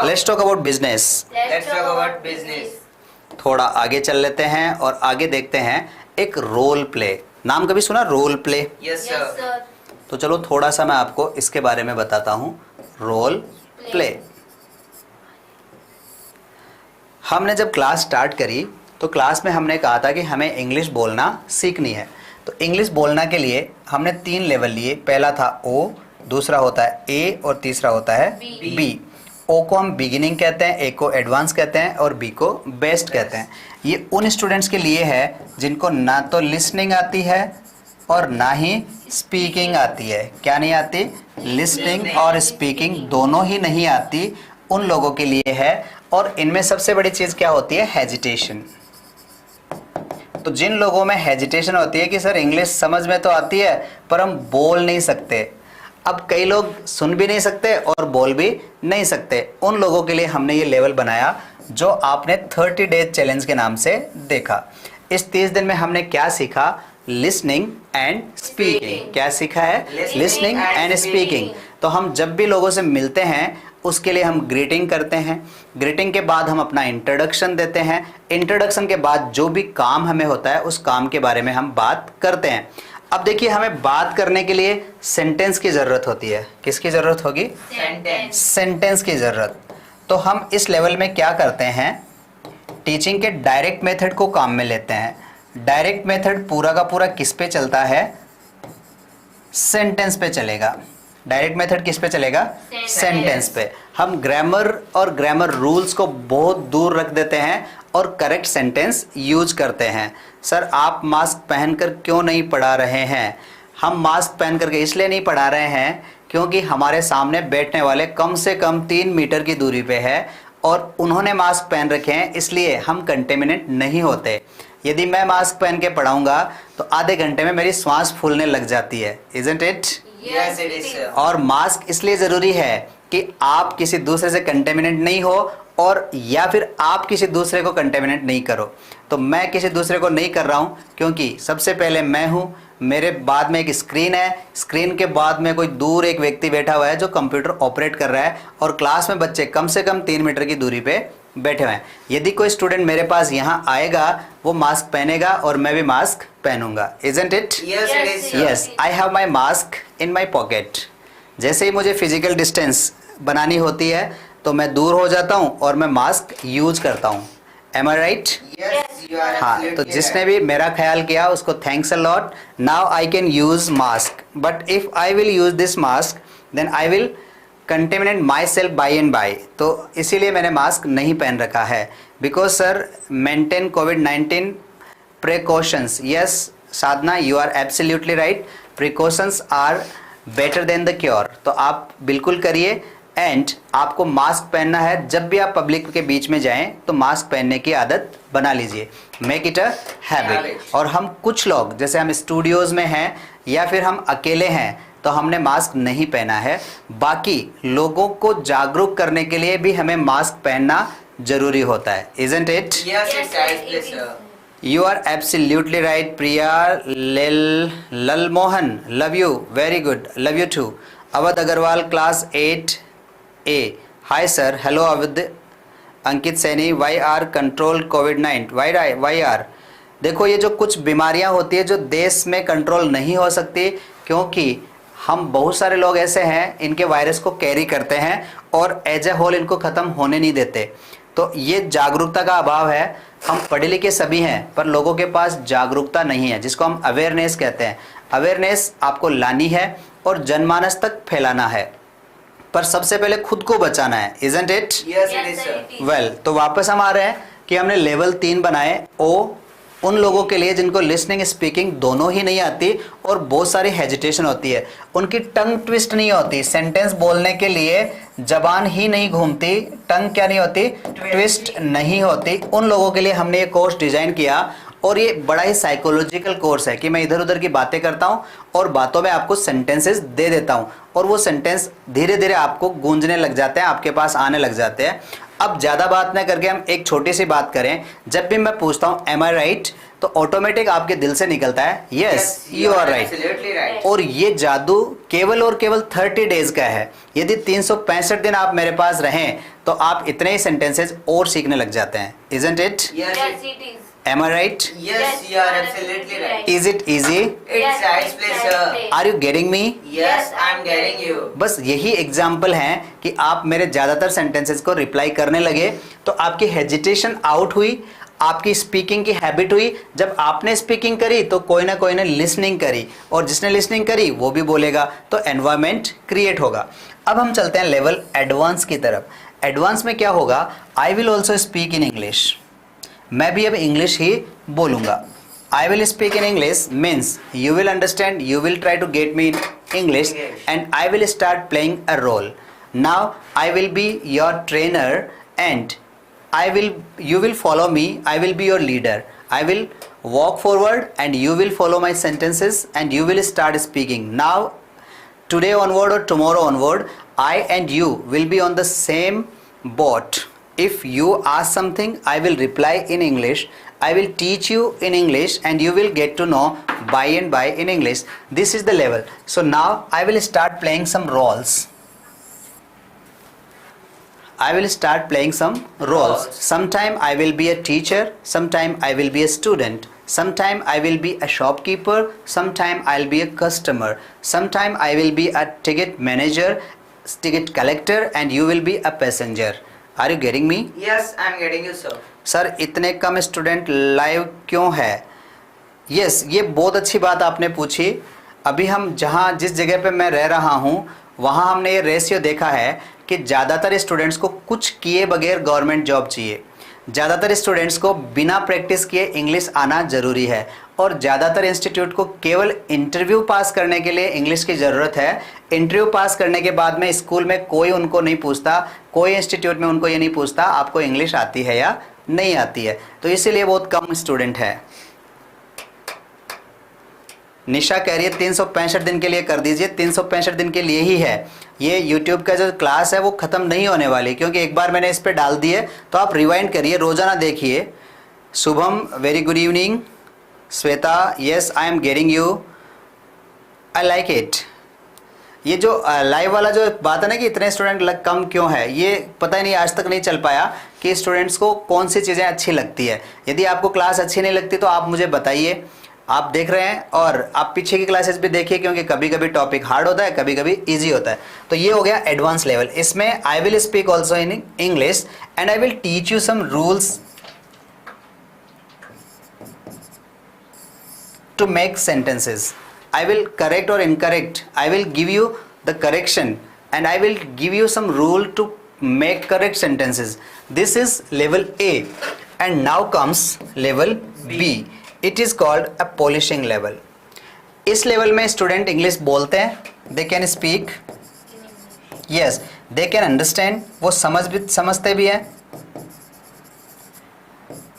Let's talk about business.
Let's talk about business.
थोड़ा आगे चल लेते हैं और आगे देखते हैं एक रोल प्ले. नाम कभी सुना? Role play.
Yes, sir.
Yes, sir.
तो चलो थोड़ा सा मैं आपको इसके बारे में बताता हूँ. Role play. हमने जब क्लास स्टार्ट करी तो क्लास में हमने कहा था कि हमें इंग्लिश बोलना सीखनी है. तो इंग्लिश बोलना के लिए हमने 3 लेवल लिए. पहला था ओ, दूसरा होता है ए और तीसरा होता है बी. ओ को हम बिगिनिंग कहते हैं, ए को एडवांस कहते हैं और बी को बेस्ट कहते हैं. ये उन स्टूडेंट्स के लिए है जिनको ना तो लिसनिंग आती है और ना ही स्पीकिंग आती है. क्या नहीं आती? लिसनिंग और स्पीकिंग दोनों ही नहीं आती. उन लोगों के लिए है. और इनमें सबसे बड़ी चीज़ क्या होती है? हेजिटेशन. तो जिन लोगों में हेजिटेशन होती है कि सर इंग्लिश समझ में तो आती है पर हम बोल नहीं सकते. अब कई लोग सुन भी नहीं सकते और बोल भी नहीं सकते. उन लोगों के लिए हमने ये लेवल बनाया जो आपने 30 डेज चैलेंज के नाम से देखा. इस 30 दिन में हमने क्या सीखा? Listening and speaking. क्या सीखा है? Listening and speaking. तो हम जब भी लोगों से मिलते हैं उसके लिए हम ग्रीटिंग करते हैं। ग्रीटिंग के बाद हम अपना इंट्रोडक्शन देते हैं। इंट्रोडक्शन के बाद जो भी काम हमें होता है उस काम के बारे में हम बात करते हैं। अब देखिए, हमें बात करने के लिए सेंटेंस की ज़रूरत होती है। किसकी ज़रूरत होगी?
सेंटेंस।
सेंटेंस की ज़रूरत। तो हम इस लेवल में क्या करते हैं, टीचिंग के डायरेक्ट मेथड को काम में लेते हैं। डायरेक्ट मेथड पूरा का पूरा किस पे चलता है? सेंटेंस पे चलेगा। डायरेक्ट मेथड किस पे चलेगा? सेंटेंस पे। हम ग्रामर और ग्रामर रूल्स को बहुत दूर रख देते हैं और करेक्ट सेंटेंस यूज करते हैं। सर, आप मास्क पहनकर क्यों नहीं पढ़ा रहे हैं? हम मास्क पहन करके इसलिए नहीं पढ़ा रहे हैं क्योंकि हमारे सामने बैठने वाले कम से कम 3 मीटर की दूरी पे है और उन्होंने मास्क पहन रखे हैं, इसलिए हम कंटेमिनेट नहीं होते। यदि मैं मास्क पहन के पढ़ाऊंगा तो आधे घंटे में मेरी सांस फूलने लग जाती है। Isn't it?
Yes, it is, sir.
और मास्क इसलिए ज़रूरी है कि आप किसी दूसरे से कंटेमिनेट नहीं हो और या फिर आप किसी दूसरे को कंटेमिनेट नहीं करो। तो मैं किसी दूसरे को नहीं कर रहा हूँ क्योंकि सबसे पहले मैं हूँ, मेरे बाद में एक स्क्रीन है, स्क्रीन के बाद में कोई दूर एक व्यक्ति बैठा हुआ है जो कंप्यूटर ऑपरेट कर रहा है और क्लास में बच्चे कम से कम 3 मीटर की दूरी पे बैठे हुए हैं। यदि कोई स्टूडेंट मेरे पास यहाँ आएगा वो मास्क पहनेगा और मैं भी मास्क पहनूंगा। Isn't it?
Yes, it is, sir.
Yes, I have my mask in my pocket. जैसे ही मुझे फिजिकल डिस्टेंस बनानी होती है तो मैं दूर हो जाता हूँ और मैं मास्क यूज करता हूँ। Am I right?
Yes, you are
हाँ, तो
absolutely
जिसने
right.
भी मेरा ख्याल किया उसको thanks a lot. Now I can use mask, but if I will use this mask then I will contaminate myself by and by. तो इसीलिए मैंने मास्क नहीं पहन रखा है। बिकॉज सर, मेंटेन कोविड-19 precautions. Yes Sadhana, you are absolutely right. Precautions are better than the cure. तो आप बिल्कुल करिए। एंड आपको मास्क पहनना है, जब भी आप पब्लिक के बीच में जाएं तो मास्क पहनने की आदत बना लीजिए। Make it a habit. और हम कुछ लोग, जैसे हम स्टूडियोज़ में हैं या फिर हम अकेले हैं, तो हमने मास्क नहीं पहना है। बाकी लोगों को जागरूक करने के लिए भी हमें मास्क पहनना जरूरी होता है। Isn't it?
Yes, it's right, please, sir.
You are absolutely right, Priya Lal Mohan. Love you. Very good. Love you too. Awadh Agarwal, class 8A. Hi sir. Hello Awadh. Ankit Saini. Why are control COVID-19? Why are? देखो, ये जो कुछ बीमारियां होती है जो देश में कंट्रोल नहीं हो सकती क्योंकि हम बहुत सारे लोग ऐसे हैं इनके वायरस को कैरी करते हैं और एज ए होल इनको ख़त्म होने नहीं देते। तो ये जागरूकता का अभाव है। हम पढ़े लिखे सभी हैं पर लोगों के पास जागरूकता नहीं है, जिसको हम अवेयरनेस कहते हैं। अवेयरनेस आपको लानी है और जनमानस तक फैलाना है, पर सबसे पहले खुद को बचाना है। Isn't it?
Yes, it is, sir.
Well, तो वापस हम आ रहे हैं कि हमने लेवल 3 बनाए। ओ उन लोगों के लिए जिनको लिसनिंग स्पीकिंग दोनों ही नहीं आती और बहुत सारी हेजिटेशन होती है, उनकी टंग ट्विस्ट नहीं होती, सेंटेंस बोलने के लिए जबान ही नहीं घूमती, टंग क्या नहीं होती? ट्विस्ट नहीं होती। उन लोगों के लिए हमने ये कोर्स डिज़ाइन किया और ये बड़ा ही साइकोलॉजिकल कोर्स है कि मैं इधर उधर की बातें करता हूँ और बातों में आपको सेंटेंसेस दे देता हूँ और वो सेंटेंस धीरे धीरे आपको गूंजने लग जाते हैं, आपके पास आने लग जाते हैं। अब ज़्यादा बात न करके हम एक छोटी सी बात करें। जब भी मैं पूछता हूँ एम आई राइट, तो ऑटोमेटिक आपके दिल से निकलता है yes you are right.
Absolutely right.
और ये जादू केवल और केवल 30 डेज का है। यदि 365 दिन आप मेरे पास रहें तो आप इतने ही सेंटेंसेस और सीखने लग जाते हैं। Isn't it?
Yes,
Yes, it is.
Am I right?
yes, you are absolutely right.
Is it easy?
It's right, please, sir.
Are you getting me?
Yes, I'm getting you.
बस यही एग्जाम्पल हैं कि आप मेरे ज़्यादातर सेंटेंसेस को reply करने लगे तो आपकी हेजिटेशन आउट हुई, आपकी स्पीकिंग की हैबिट हुई। जब आपने स्पीकिंग करी तो कोई ना कोई ने लिसनिंग करी और जिसने लिसनिंग करी वो भी बोलेगा, तो एनवायरनमेंट क्रिएट होगा। अब हम चलते हैं लेवल एडवांस की तरफ। एडवांस में क्या होगा? I will also speak in English. मैं भी अब इंग्लिश ही बोलूँगा। I will speak in English means you will understand, you will try to get me in English and I will start playing a role. Now I will be your trainer and you will follow me, I will be your leader. I will walk forward and you will follow my sentences and you will start speaking. Now today onward or tomorrow onward, I and you will be on the same boat. If you ask something, I will reply in English. I will teach you in English and you will get to know by and by in English. This is the level. So now I will start playing some roles. I will start playing some roles. Sometime I will be a teacher, sometime I will be a student, sometime I will be a shopkeeper, sometime I'll be a customer, sometime I will be a ticket manager, ticket collector, and you will be a passenger. Are you getting me?
Yes, I'm getting you, sir.
Sir इतने कम student live क्यों है? Yes, ये बहुत अच्छी बात आपने पूछी। अभी हम जिस जगह पे मैं रह रहा हूँ वहाँ हमने ये रेशियो देखा है कि ज़्यादातर स्टूडेंट्स को कुछ किए बगैर गवर्नमेंट जॉब चाहिए, ज़्यादातर स्टूडेंट्स को बिना प्रैक्टिस किए इंग्लिश आना ज़रूरी है, और ज़्यादातर इंस्टीट्यूट को केवल इंटरव्यू पास करने के लिए इंग्लिश की ज़रूरत है। इंटरव्यू पास करने के बाद में स्कूल में कोई उनको नहीं पूछता, कोई इंस्टीट्यूट में उनको ये नहीं पूछता आपको इंग्लिश आती है या नहीं आती है, तो इसीलिए बहुत कम स्टूडेंट है। निशा कह रही है 365 दिन के लिए कर दीजिए। 365 दिन के लिए ही है। ये YouTube का जो क्लास है वो ख़त्म नहीं होने वाली, क्योंकि एक बार मैंने इस पर डाल दी है, तो आप रिवाइंड करिए, रोज़ाना देखिए। Shubham very good evening. Shweta yes I am getting you, I like it. ये जो लाइव वाला जो बात है ना कि इतने स्टूडेंट कम क्यों है, ये पता ही नहीं, आज तक नहीं चल पाया कि स्टूडेंट्स को कौन सी चीज़ें अच्छी लगती है। यदि आपको क्लास अच्छी नहीं लगती तो आप मुझे बताइए। आप देख रहे हैं और आप पीछे की क्लासेस भी देखिए, क्योंकि कभी कभी टॉपिक हार्ड होता है, कभी कभी इजी होता है। तो ये हो गया एडवांस लेवल। इसमें I will speak also in English and I will teach you some rules to make sentences. I will correct or incorrect. I will give you the correction and I will give you some rule to make correct sentences. This is level A and now comes level B. It is called a polishing level. इस level में student English बोलते हैं, they can speak, yes, they can understand, वो समझते भी हैं,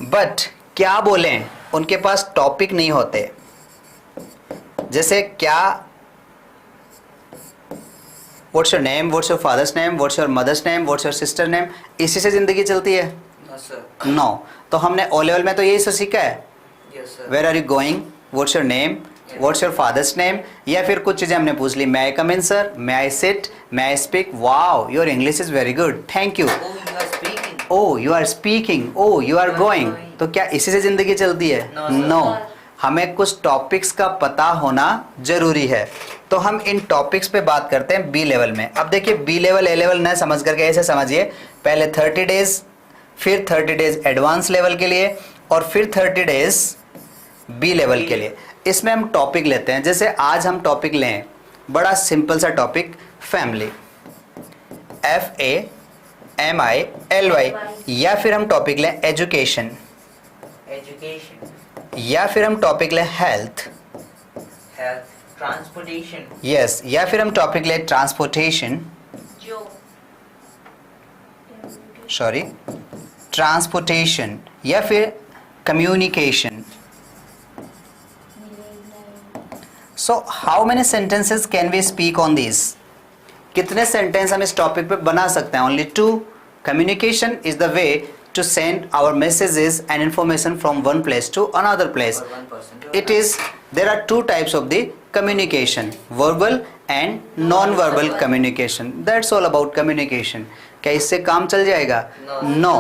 but क्या बोलें उनके पास टॉपिक नहीं होते। जैसे क्या, what's your name, what's your father's name, what's your mother's name, what's your sister name, इसी से जिंदगी चलती है? नो। तो हमने ओ लेवल में तो यही से सीखा है, where are you going, what's your name, what's your father's name, या फिर कुछ चीज़ें हमने पूछ ली, may I come in sir, may I sit, may I speak, wow your English is very good, thank you, oh you are speaking, oh you are going. तो क्या इसी से जिंदगी चलती है? नो। हमें कुछ टॉपिक्स का पता होना जरूरी है। तो हम इन टॉपिक्स पे बात करते हैं बी लेवल में। अब देखिए बी लेवल ए लेवल न समझ करके ऐसे समझिए, पहले 30 डेज, फिर 30 डेज एडवांस लेवल के लिए, और फिर 30 डेज बी लेवल के लिए। इसमें हम टॉपिक लेते हैं। जैसे आज हम टॉपिक लें बड़ा सिंपल सा टॉपिक, फैमिली, FAMILY, या फिर हम टॉपिक लें एजुकेशन, या फिर हम टॉपिक लें हेल्थ,
ट्रांसपोर्टेशन,
यस, या फिर हम टॉपिक लें ट्रांसपोर्टेशन, सॉरी ट्रांसपोर्टेशन, या फिर communication. So how many sentences can we speak on this? कितने सेंटेंस हम इस टॉपिक पे बना सकते हैं? Only 2। Communication is the way to send our messages and information from one place to another place. It is, there are two types of the communication, verbal and non-verbal communication. That's all about communication. क्या इससे काम चल जाएगा? No.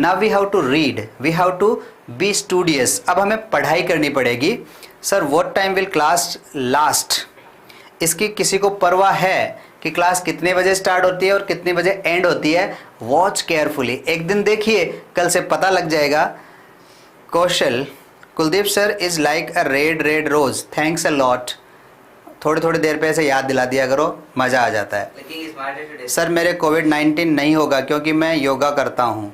Now we have to read, we have to be studious. अब हमें पढ़ाई करनी पड़ेगी। Sir, what time will class last? इसकी किसी को परवाह है कि क्लास कितने बजे स्टार्ट होती है और कितने बजे एंड होती है? वॉच केयरफुली, एक दिन देखिए, कल से पता लग जाएगा। Kaushal, Kuldeep sir is like a red rose, thanks a lot. थोड़ी देर पे ऐसे याद दिला दिया करो, मज़ा आ जाता है। सर मेरे कोविड-19 नहीं होगा क्योंकि मैं योगा करता हूँ।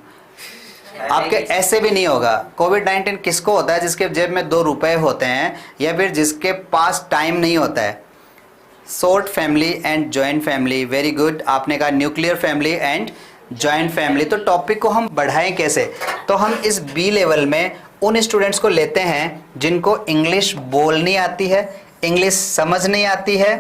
आपके ऐसे भी नहीं होगा। कोविड-19 किसको होता है? जिसके जेब में 2 रुपए होते हैं, या फिर जिसके पास टाइम नहीं होता है। Short family and joint family, very good. आपने कहा nuclear family and joint family. तो टॉपिक को हम बढ़ाएं कैसे? तो हम इस बी लेवल में उन स्टूडेंट्स को लेते हैं जिनको इंग्लिश बोलनी आती है, इंग्लिश समझ नहीं आती है,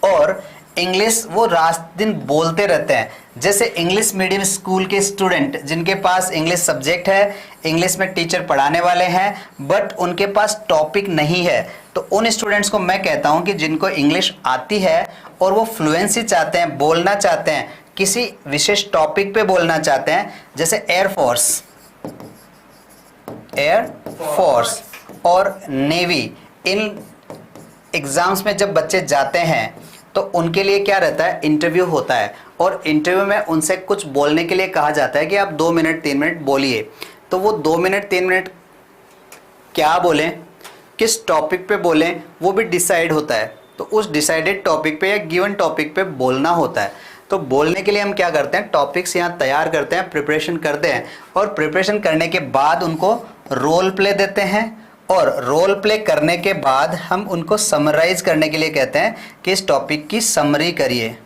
और इंग्लिश वो रात दिन बोलते रहते हैं। जैसे इंग्लिश मीडियम स्कूल के स्टूडेंट जिनके पास इंग्लिश सब्जेक्ट है, इंग्लिश में टीचर पढ़ाने वाले हैं, बट उनके पास टॉपिक नहीं है, तो उन स्टूडेंट्स को मैं कहता हूं कि जिनको इंग्लिश आती है और वो फ्लुएंसी चाहते हैं, बोलना चाहते हैं, किसी विशेष टॉपिक पे बोलना चाहते हैं, जैसे एयरफोर्स और नेवी, इन एग्जाम्स में जब बच्चे जाते हैं तो उनके लिए क्या रहता है, इंटरव्यू होता है, और इंटरव्यू में उनसे कुछ बोलने के लिए कहा जाता है कि आप 2 मिनट 3 मिनट बोलिए। तो वो 2 मिनट 3 मिनट क्या बोलें, किस टॉपिक पे बोलें, वो भी डिसाइड होता है। तो उस डिसाइडेड टॉपिक पे या गिवन टॉपिक पे बोलना होता है। तो बोलने के लिए हम क्या करते हैं, टॉपिक्स यहाँ तैयार करते हैं, प्रिपरेशन करते हैं, और प्रिपरेशन करने के बाद उनको रोल प्ले देते हैं, और रोल प्ले करने के बाद हम उनको समराइज करने के लिए कहते हैं कि इस टॉपिक की समरी करिए।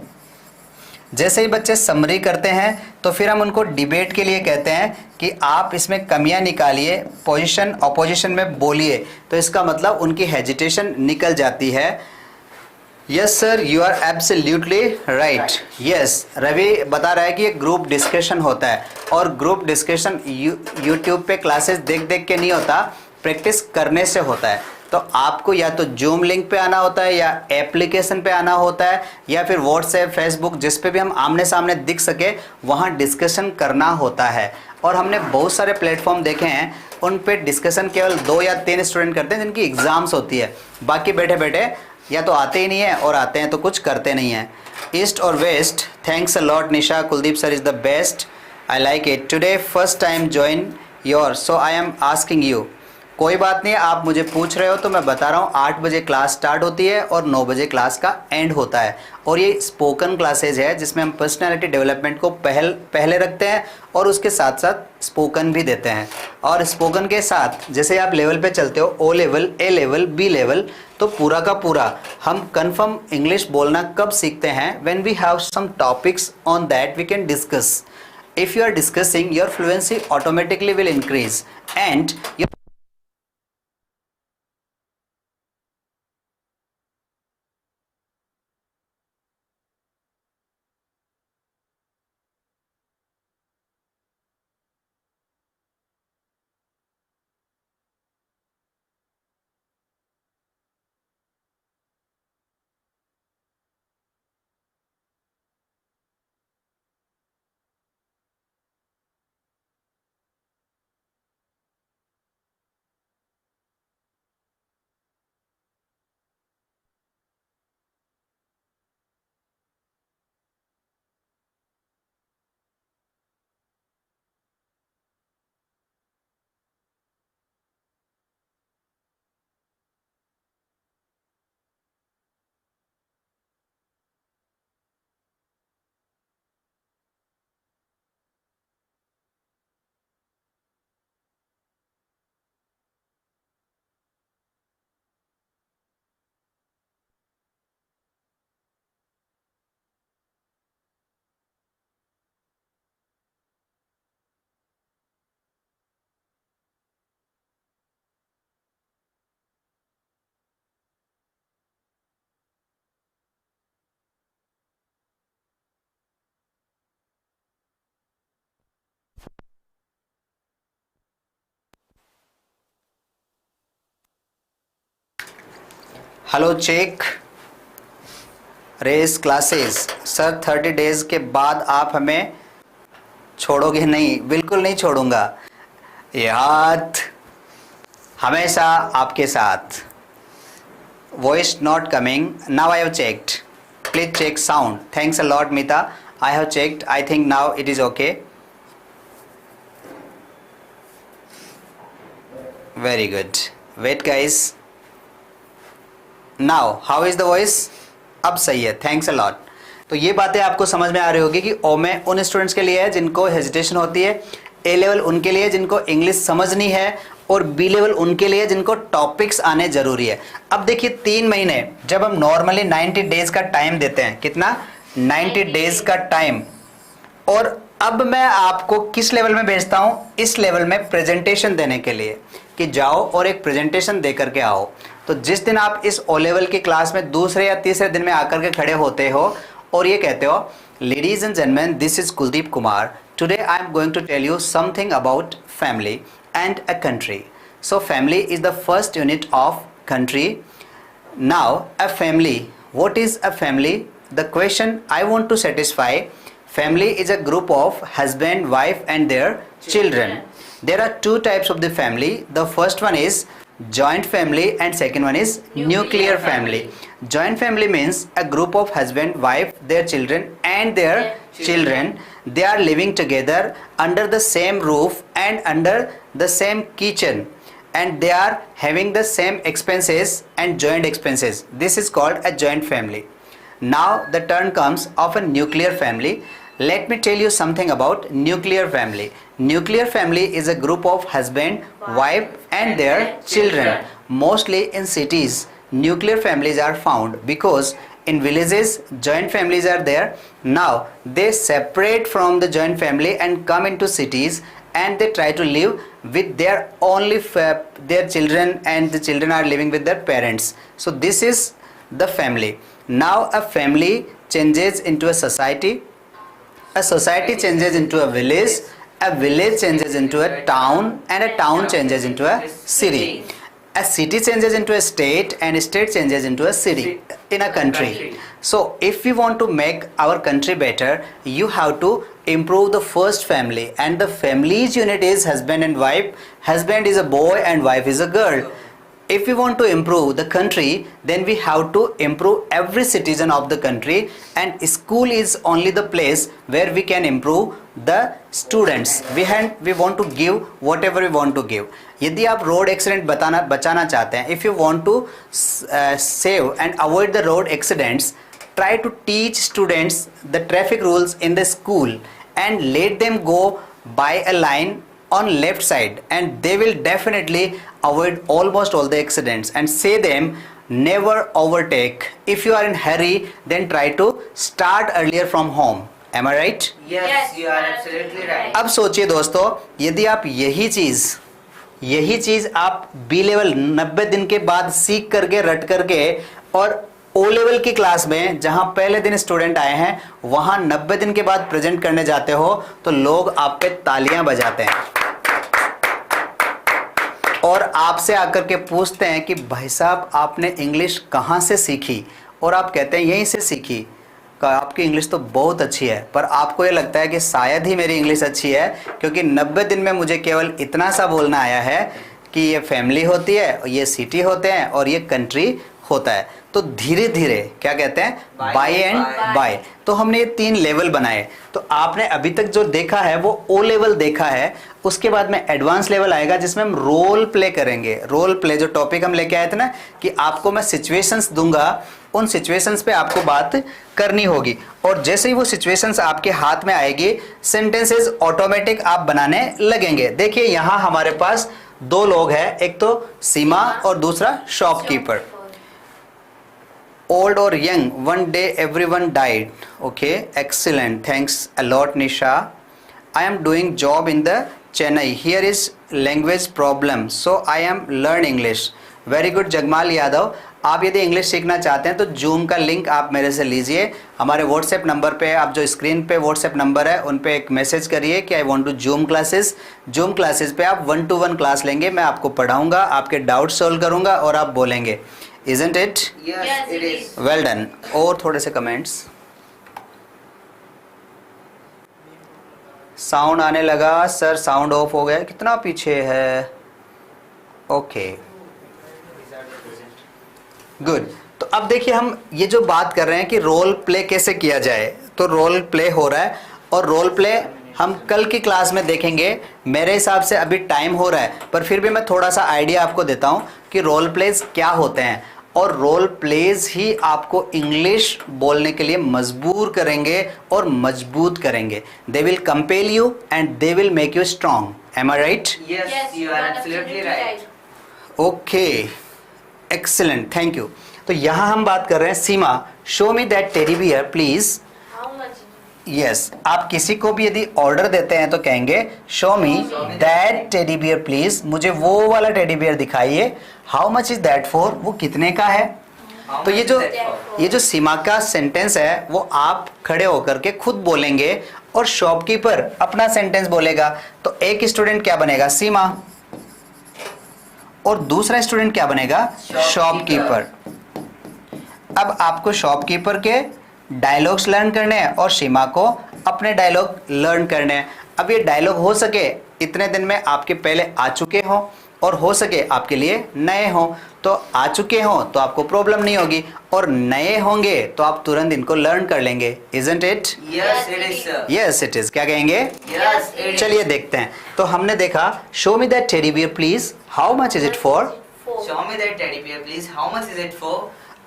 जैसे ही बच्चे समरी करते हैं तो फिर हम उनको डिबेट के लिए कहते हैं कि आप इसमें कमियां निकालिए, पोजीशन अपोजिशन में बोलिए। तो इसका मतलब उनकी हेजिटेशन निकल जाती है। Yes sir, you are absolutely right. Yes, Ravi बता रहा है कि ये ग्रुप डिस्कशन होता है, और ग्रुप डिस्कशन यूट्यूब पे क्लासेस देख देख के नहीं होता, प्रैक्टिस करने से होता है। तो आपको या तो जूम लिंक पे आना होता है, या एप्लीकेशन पे आना होता है, या फिर व्हाट्सएप, फेसबुक, जिस पे भी हम आमने सामने दिख सके वहाँ डिस्कशन करना होता है। और हमने बहुत सारे प्लेटफॉर्म देखे हैं, उन पे डिस्कशन केवल 2 या 3 स्टूडेंट करते हैं जिनकी एग्ज़ाम्स होती है, बाकी बैठे बैठे या तो आते ही नहीं है, और आते हैं तो कुछ करते नहीं हैं। ईस्ट और west, thanks a lot Nisha, Kuldeep sir is the best, I like it. Today first time join your, so I am asking you. कोई बात नहीं, आप मुझे पूछ रहे हो तो मैं बता रहा हूँ। 8 बजे क्लास स्टार्ट होती है और 9 बजे क्लास का एंड होता है, और ये स्पोकन क्लासेज है जिसमें हम पर्सनालिटी डेवलपमेंट को पहले रखते हैं, और उसके साथ साथ स्पोकन भी देते हैं। और स्पोकन के साथ जैसे आप लेवल पे चलते हो, ओ लेवल, ए लेवल, बी लेवल, तो पूरा का पूरा हम कन्फर्म इंग्लिश बोलना कब सीखते हैं, when we have some topics on that we can discuss. If you are discussing, your fluency automatically will increase and hello check race classes. Sir 30 days के बाद आप हमें छोड़ोगे नहीं? बिल्कुल नहीं छोड़ूंगा, याद हमेशा आपके साथ। Voice not coming, now I have checked, please check sound. Thanks a lot Meeta, I have checked, I think now it is okay. Very good, wait guys. Now how is the voice? अब सही है, thanks a lot. तो ये बातें आपको समझ में आ रही होगी कि ओ में उन स्टूडेंट्स के लिए है जिनको हेजिटेशन होती है, ए लेवल उनके लिए जिनको इंग्लिश समझनी है, और बी लेवल उनके लिए जिनको टॉपिक्स आने ज़रूरी है। अब देखिए 3 महीने जब हम नॉर्मली 90 डेज़ का टाइम देते हैं, कितना? 90 डेज़ का टाइम। और अब मैं आपको किस लेवल में भेजता हूँ? इस लेवल में प्रेजेंटेशन देने के लिए, कि जाओ और एक प्रेजेंटेशन दे करके आओ। तो जिस दिन आप इस ओ लेवल की क्लास में दूसरे या तीसरे दिन में आकर के खड़े होते हो और ये कहते हो, ladies and gentleman, this is Kuldeep Kumar, today I am going to tell you something about family and a country. So family is the first unit of country. Now a family, what is a family? The question I want to satisfy, Family is a group of husband, wife and their children. There are two types of the family. The first one is joint family and second one is nuclear family. Joint family means a group of husband, wife, their children and their children. They are living together under the same roof and under the same kitchen, and they are having the same expenses and joint expenses. This is called a joint family. Now the turn comes of a nuclear family. Let me tell you something about nuclear family. Nuclear family is a group of husband, wife and their children. Mostly in cities, nuclear families are found because in villages, joint families are there. Now they separate from the joint family and come into cities, and they try to live with their their children, and the children are living with their parents. So this is the family. Now a family changes into a society changes into a village changes into a town, and a town changes into a city. A city changes into a state, and a state changes into a city in a country. So if we want to make our country better, you have to improve the first family, and the family's unit is husband and wife. Husband is a boy and wife is a girl. If we want to improve the country, then we have to improve every citizen of the country, and school is only the place where we can improve the students. We want to give whatever we want to give. यदि आप road accident बचाना चाहते हैं, if you want to save and avoid the road accidents, try to teach students the traffic rules in the school and let them go by a line on left side, and they will definitely avoid almost all the accidents. And say them never overtake. If you are in hurry, then try to start earlier from home. Am I right?
Yes, you are absolutely right.
अब सोचिए दोस्तों, यदि आप यही चीज आप B level 90 दिन के बाद सीख करके रट करके और ओ लेवल की क्लास में जहां पहले दिन स्टूडेंट आए हैं वहां 90 दिन के बाद प्रेजेंट करने जाते हो, तो लोग आप पे तालियां बजाते हैं और आपसे आकर के पूछते हैं कि भाई साहब आपने इंग्लिश कहाँ से सीखी, और आप कहते हैं यहीं से सीखी। आपकी इंग्लिश तो बहुत अच्छी है, पर आपको ये लगता है कि शायद ही मेरी इंग्लिश अच्छी है क्योंकि 90 दिन में मुझे केवल इतना सा बोलना आया है कि ये फैमिली होती है, ये सिटी होते हैं और ये कंट्री होता है। तो धीरे धीरे क्या कहते हैं, बाय एंड बाय। तो हमने ये 3 लेवल बनाए। तो आपने अभी तक जो देखा है वो ओ लेवल देखा है, उसके बाद में एडवांस लेवल आएगा जिसमें हम रोल प्ले करेंगे। रोल प्ले जो टॉपिक हम लेके आए थे ना कि आपको मैं सिचुएशंस दूंगा, उन सिचुएशंस पे आपको बात करनी होगी, और जैसे ही वो सिचुएशंस आपके हाथ में आएगी सेंटेंसेस ऑटोमेटिक आप बनाने लगेंगे। देखिए यहाँ हमारे पास 2 लोग हैं, एक तो सीमा और दूसरा shopkeeper. Old or young, one day everyone died. Okay, excellent. Thanks a lot, Nisha. I am doing job in the Chennai. Here is language problem, so I am learn English. Very good, Jagmal Yadav. आप यदि English सीखना चाहते हैं तो zoom का link आप मेरे से लीजिए। हमारे व्हाट्सएप नंबर पे, आप जो स्क्रीन पे व्हाट्सएप नंबर है उन पे एक मैसेज करिए कि I want to zoom classes. Zoom classes पे आप 1-to-1 क्लास लेंगे, मैं आपको पढ़ाऊंगा, आपके डाउट सॉल्व करूंगा और आप बोलेंगे। Isn't it?
Yes, it is.
Well done. और थोड़े से कमेंट्स। साउंड आने लगा सर, साउंड ऑफ हो गया, कितना पीछे है? Okay, good. तो अब देखिए हम ये जो बात कर रहे हैं कि रोल प्ले कैसे किया जाए, तो रोल प्ले हो रहा है और रोल प्ले हम कल की क्लास में देखेंगे। मेरे हिसाब से अभी टाइम हो रहा है, पर फिर भी मैं थोड़ा सा आइडिया आपको देता हूँ कि रोल प्लेज क्या होते हैं, और रोल प्लेज ही आपको इंग्लिश बोलने के लिए मजबूर करेंगे और मजबूत करेंगे। They will compel you and they will make you strong. Am I right?
Yes, you are absolutely right.
Okay, excellent, thank you. तो यहाँ हम बात कर रहे हैं Seema, show me that teddy bear please.
How much?
Yes, आप किसी को भी यदि ऑर्डर देते हैं तो कहेंगे show me that teddy bear please, मुझे वो वाला टेडी बियर दिखाइए। How much is that for, वो कितने का है। तो ये जो सीमा का सेंटेंस है वो आप खड़े होकर के खुद बोलेंगे और शॉपकीपर अपना सेंटेंस बोलेगा। तो एक स्टूडेंट क्या बनेगा, सीमा, और दूसरा स्टूडेंट क्या बनेगा, शॉपकीपर। अब आपको शॉपकीपर के डायलॉग्स लर्न करने हैं और सीमा को अपने डायलॉग लर्न करने हैं। अब ये डायलॉग हो सके इतने दिन में आपके पहले आ चुके हों और हो सके आपके लिए नए हों। तो आ चुके हों तो आपको प्रॉब्लम नहीं होगी और नए होंगे तो आप तुरंत इनको लर्न कर लेंगे। Isn't it?
Yes, it is, sir.
Yes it is. क्या कहेंगे?
Yes, it is.
चलिए देखते हैं। तो हमने देखा show me that teddy bear please, how much is it for?
Show me that teddy bear, please. How much is it for?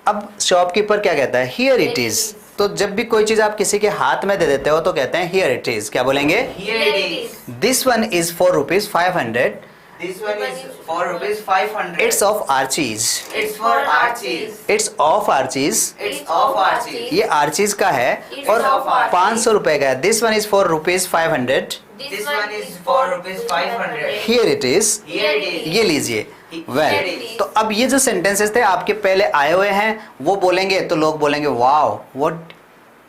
अब shopkeeper क्या कहता है? Here it is. तो जब भी कोई चीज आप किसी के हाथ में दे देते हो तो कहते हैं हियर इट इज। क्या बोलेंगे?
Here it is.
This one is for ₹500।
This one is for ₹500.
It's of Archies.
It's for Archie's.
It's of Archies.
It's of Archie's.
ये आर्चीज का है और
It's of Archie's.
500 रुपए का है। This one is for ₹500।
This one is for ₹500.
Here it is.
Here it is.
ये लीजिए। Well
Here it is.
तो अब ये जो सेंटेंसेस थे आपके पहले आए हुए हैं वो बोलेंगे तो लोग बोलेंगे wow what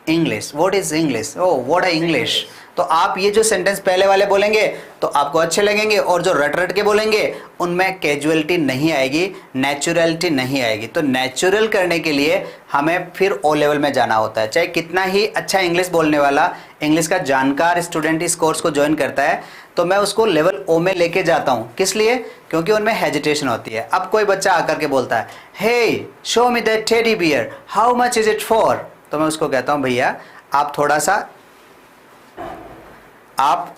English, what is English, oh what a English. तो आप ये जो सेंटेंस पहले वाले बोलेंगे तो आपको अच्छे लगेंगे और जो रट रट के बोलेंगे उनमें कैजुअलिटी नहीं आएगी, नेचुरलिटी नहीं आएगी। तो नेचुरल करने के लिए हमें फिर ओ लेवल में जाना होता है। चाहे कितना ही अच्छा इंग्लिश बोलने वाला, इंग्लिश का जानकार स्टूडेंट इस कोर्स को ज्वाइन करता है तो मैं उसको लेवल ओ में लेके जाता हूँ। किस लिए? क्योंकि उनमें हेजिटेशन होती है। अब कोई बच्चा आकर के बोलता है hey show me that teddy bear, how much is it for? तो मैं उसको कहता हूँ भैया आप थोड़ा सा आप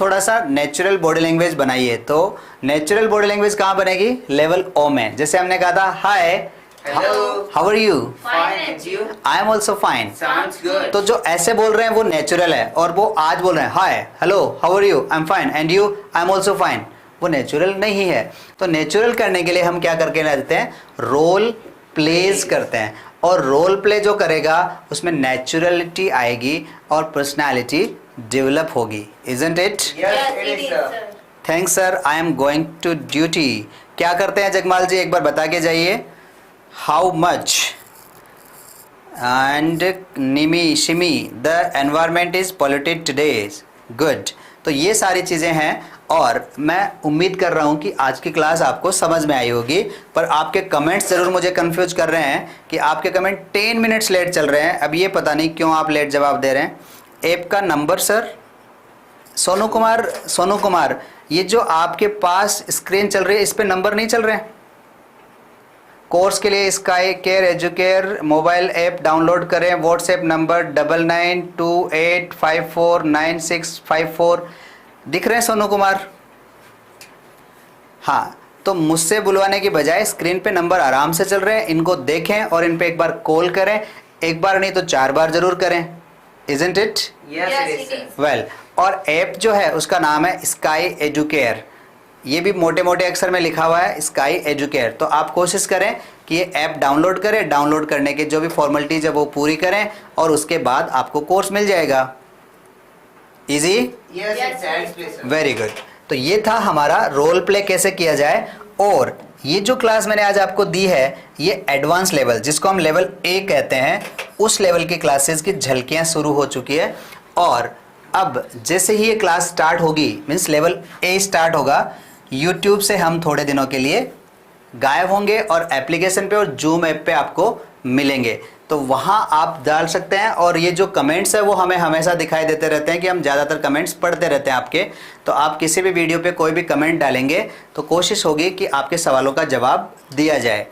थोड़ा सा नेचुरल बॉडी लैंग्वेज बनाइए। तो नेचुरल बॉडी लैंग्वेज कहाँ बनेगी? लेवल ओ में। जैसे हमने कहा था hi,
Hello.
How are you?
Fine, and you?
I am also fine.
Sounds good.
तो जो ऐसे बोल रहे हैं वो नेचुरल है और वो आज बोल रहे हैं hi hello how are you, I am fine and you, I am also fine, वो नेचुरल नहीं है। तो नेचुरल करने के लिए हम क्या करके लाते हैं? रोल प्लेज करते हैं और रोल प्ले जो करेगा उसमें नेचुरलिटी आएगी और पर्सनालिटी डेवलप होगी। Isn't it?
Yes, it is, sir.
Thanks sir, I am going to duty. क्या करते हैं जगमाल जी, एक बार बता के जाइए। हाउ मच एंड निमी शिमी the environment is polluted today. Good. तो ये सारी चीज़ें हैं और मैं उम्मीद कर रहा हूँ कि आज की क्लास आपको समझ में आई होगी। पर आपके कमेंट्स ज़रूर मुझे कंफ्यूज कर रहे हैं कि आपके कमेंट 10 मिनट्स लेट चल रहे हैं। अब ये पता नहीं क्यों आप लेट जवाब दे रहे हैं। ऐप का नंबर सर? सोनू कुमार ये जो आपके पास स्क्रीन चल रही है इस पे नंबर नहीं चल रहे हैं? कोर्स के लिए sky care educare mobile app download करें। WhatsApp number 9928549654। दिख रहे हैं सोनू कुमार? हाँ, तो मुझसे बुलवाने की बजाय स्क्रीन पे नंबर आराम से चल रहे हैं, इनको देखें और इन पे एक बार कॉल करें। एक बार नहीं तो 4 बार जरूर करें। Isn't it?
Yes,
Yes,
it is,
it
sir.
is.
Well और ऐप जो है उसका नाम है स्काई एजुकेयर। ये भी मोटे मोटे अक्षर में लिखा हुआ है स्काई एजुकेयर। तो आप कोशिश करें कि ये ऐप डाउनलोड करें। डाउनलोड करने के जो भी फॉर्मेलिटीज है वो पूरी करें और उसके बाद आपको कोर्स मिल जाएगा। Easy?
Yes,
Yes,
it's Alex, please, sir.
Very good. तो ये था हमारा रोल प्ले कैसे किया जाए। और ये जो क्लास मैंने आज आपको दी है ये एडवांस लेवल जिसको हम लेवल ए कहते हैं, उस लेवल की क्लासेस की झलकियाँ शुरू हो चुकी है। और अब जैसे ही ये क्लास स्टार्ट होगी मीन्स लेवल ए स्टार्ट होगा, यूट्यूब से हम थोड़े दिनों के लिए गायब होंगे और एप्लीकेशन पे और जूम ऐप पे आपको मिलेंगे। तो वहाँ आप डाल सकते हैं और ये जो कमेंट्स है वो हमें हमेशा दिखाई देते रहते हैं कि हम ज़्यादातर कमेंट्स पढ़ते रहते हैं आपके। तो आप किसी भी वीडियो पे कोई भी कमेंट डालेंगे तो कोशिश होगी कि आपके सवालों का जवाब दिया जाए।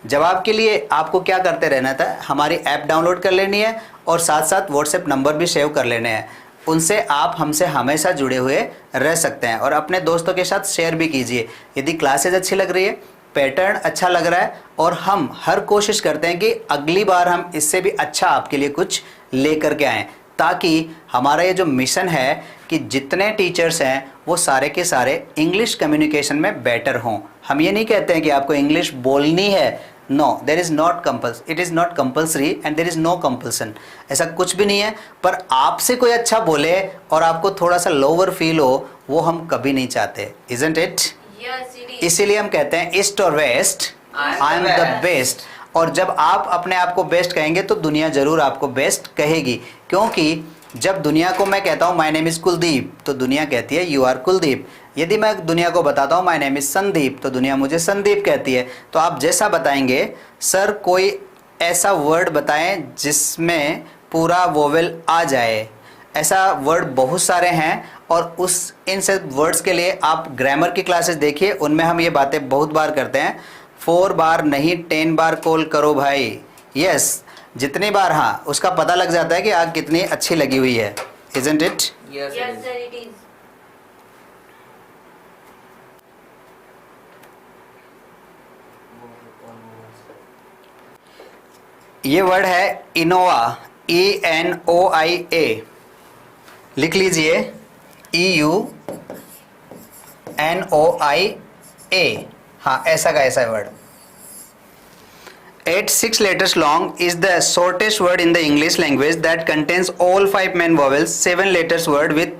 जवाब के लिए आपको क्या करते रहना था, हमारी ऐप डाउनलोड कर लेनी है और साथ साथ व्हाट्सएप नंबर भी सेव कर लेने हैं। उनसे आप हमसे हमेशा जुड़े हुए रह सकते हैं और अपने दोस्तों के साथ शेयर भी कीजिए। यदि क्लासेज अच्छी लग रही है, पैटर्न अच्छा लग रहा है और हम हर कोशिश करते हैं कि अगली बार हम इससे भी अच्छा आपके लिए कुछ लेकर के आएँ, ताकि हमारा ये जो मिशन है कि जितने टीचर्स हैं वो सारे के सारे इंग्लिश कम्युनिकेशन में बेटर हों। हम ये नहीं कहते हैं कि आपको इंग्लिश बोलनी है, no there is not it is not compulsory and there is no compulsion. ऐसा कुछ भी नहीं है। पर आपसे कोई अच्छा बोले और आपको थोड़ा सा लोअर फील हो, वो हम कभी नहीं चाहते। Isn't it?
Yes, it is.
इसीलिए हम कहते हैं ईस्ट और west, I am the best. और जब आप अपने आप को बेस्ट कहेंगे तो दुनिया ज़रूर आपको बेस्ट कहेगी। क्योंकि जब दुनिया को मैं कहता हूँ माय नेम इज़ कुलदीप तो दुनिया कहती है यू आर कुलदीप। यदि मैं दुनिया को बताता हूँ माय नेम इज़ संदीप तो दुनिया मुझे संदीप कहती है। तो आप जैसा बताएंगे, सर कोई ऐसा वर्ड बताएं जिसमें पूरा वोवेल आ जाए। ऐसा वर्ड बहुत सारे हैं और इन सब वर्ड्स के लिए आप ग्रामर की क्लासेस देखिए, उनमें हम ये बातें बहुत बार करते हैं। 4 बार नहीं 10 बार कॉल करो भाई। यस, जितनी बार, हाँ, उसका पता लग जाता है कि आग कितनी अच्छी लगी हुई है। Isn't it?
Yes,
Yes,
it is.
sir, it is.
ये वर्ड है इनोवा, ENOIA। लिख लीजिए, EUNOIA। हाँ, ऐसा का ऐसा word. 6 letters long is the shortest word in the English language that contains all 5 main vowels. 7 letters word with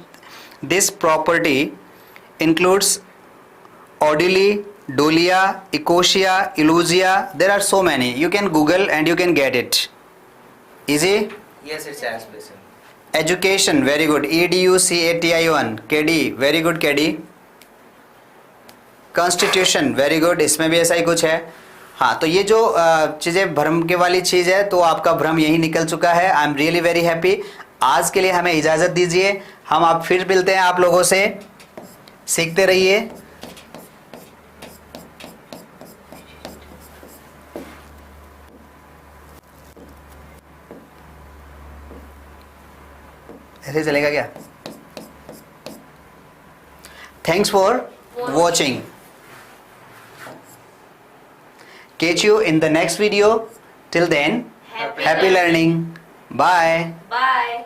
this property includes Odili, Dolia, Ecosia, Illusia. There are so many. You can Google and you can get it. Easy?
Yes, it's as special.
Education, very good. EDUCATION. KD, very good KD. Constitution, very good. इसमें भी ऐसा ही कुछ है। हाँ, तो ये जो चीज़ें भ्रम के वाली चीज़ है, तो आपका भ्रम यही निकल चुका है। I am really very happy. आज के लिए हमें इजाज़त दीजिए, हम आप फिर मिलते हैं आप लोगों से। सीखते रहिए। ऐसे चलेगा क्या? Thanks for watching. Catch you in the next video. Till then, happy learning. Bye.
Bye.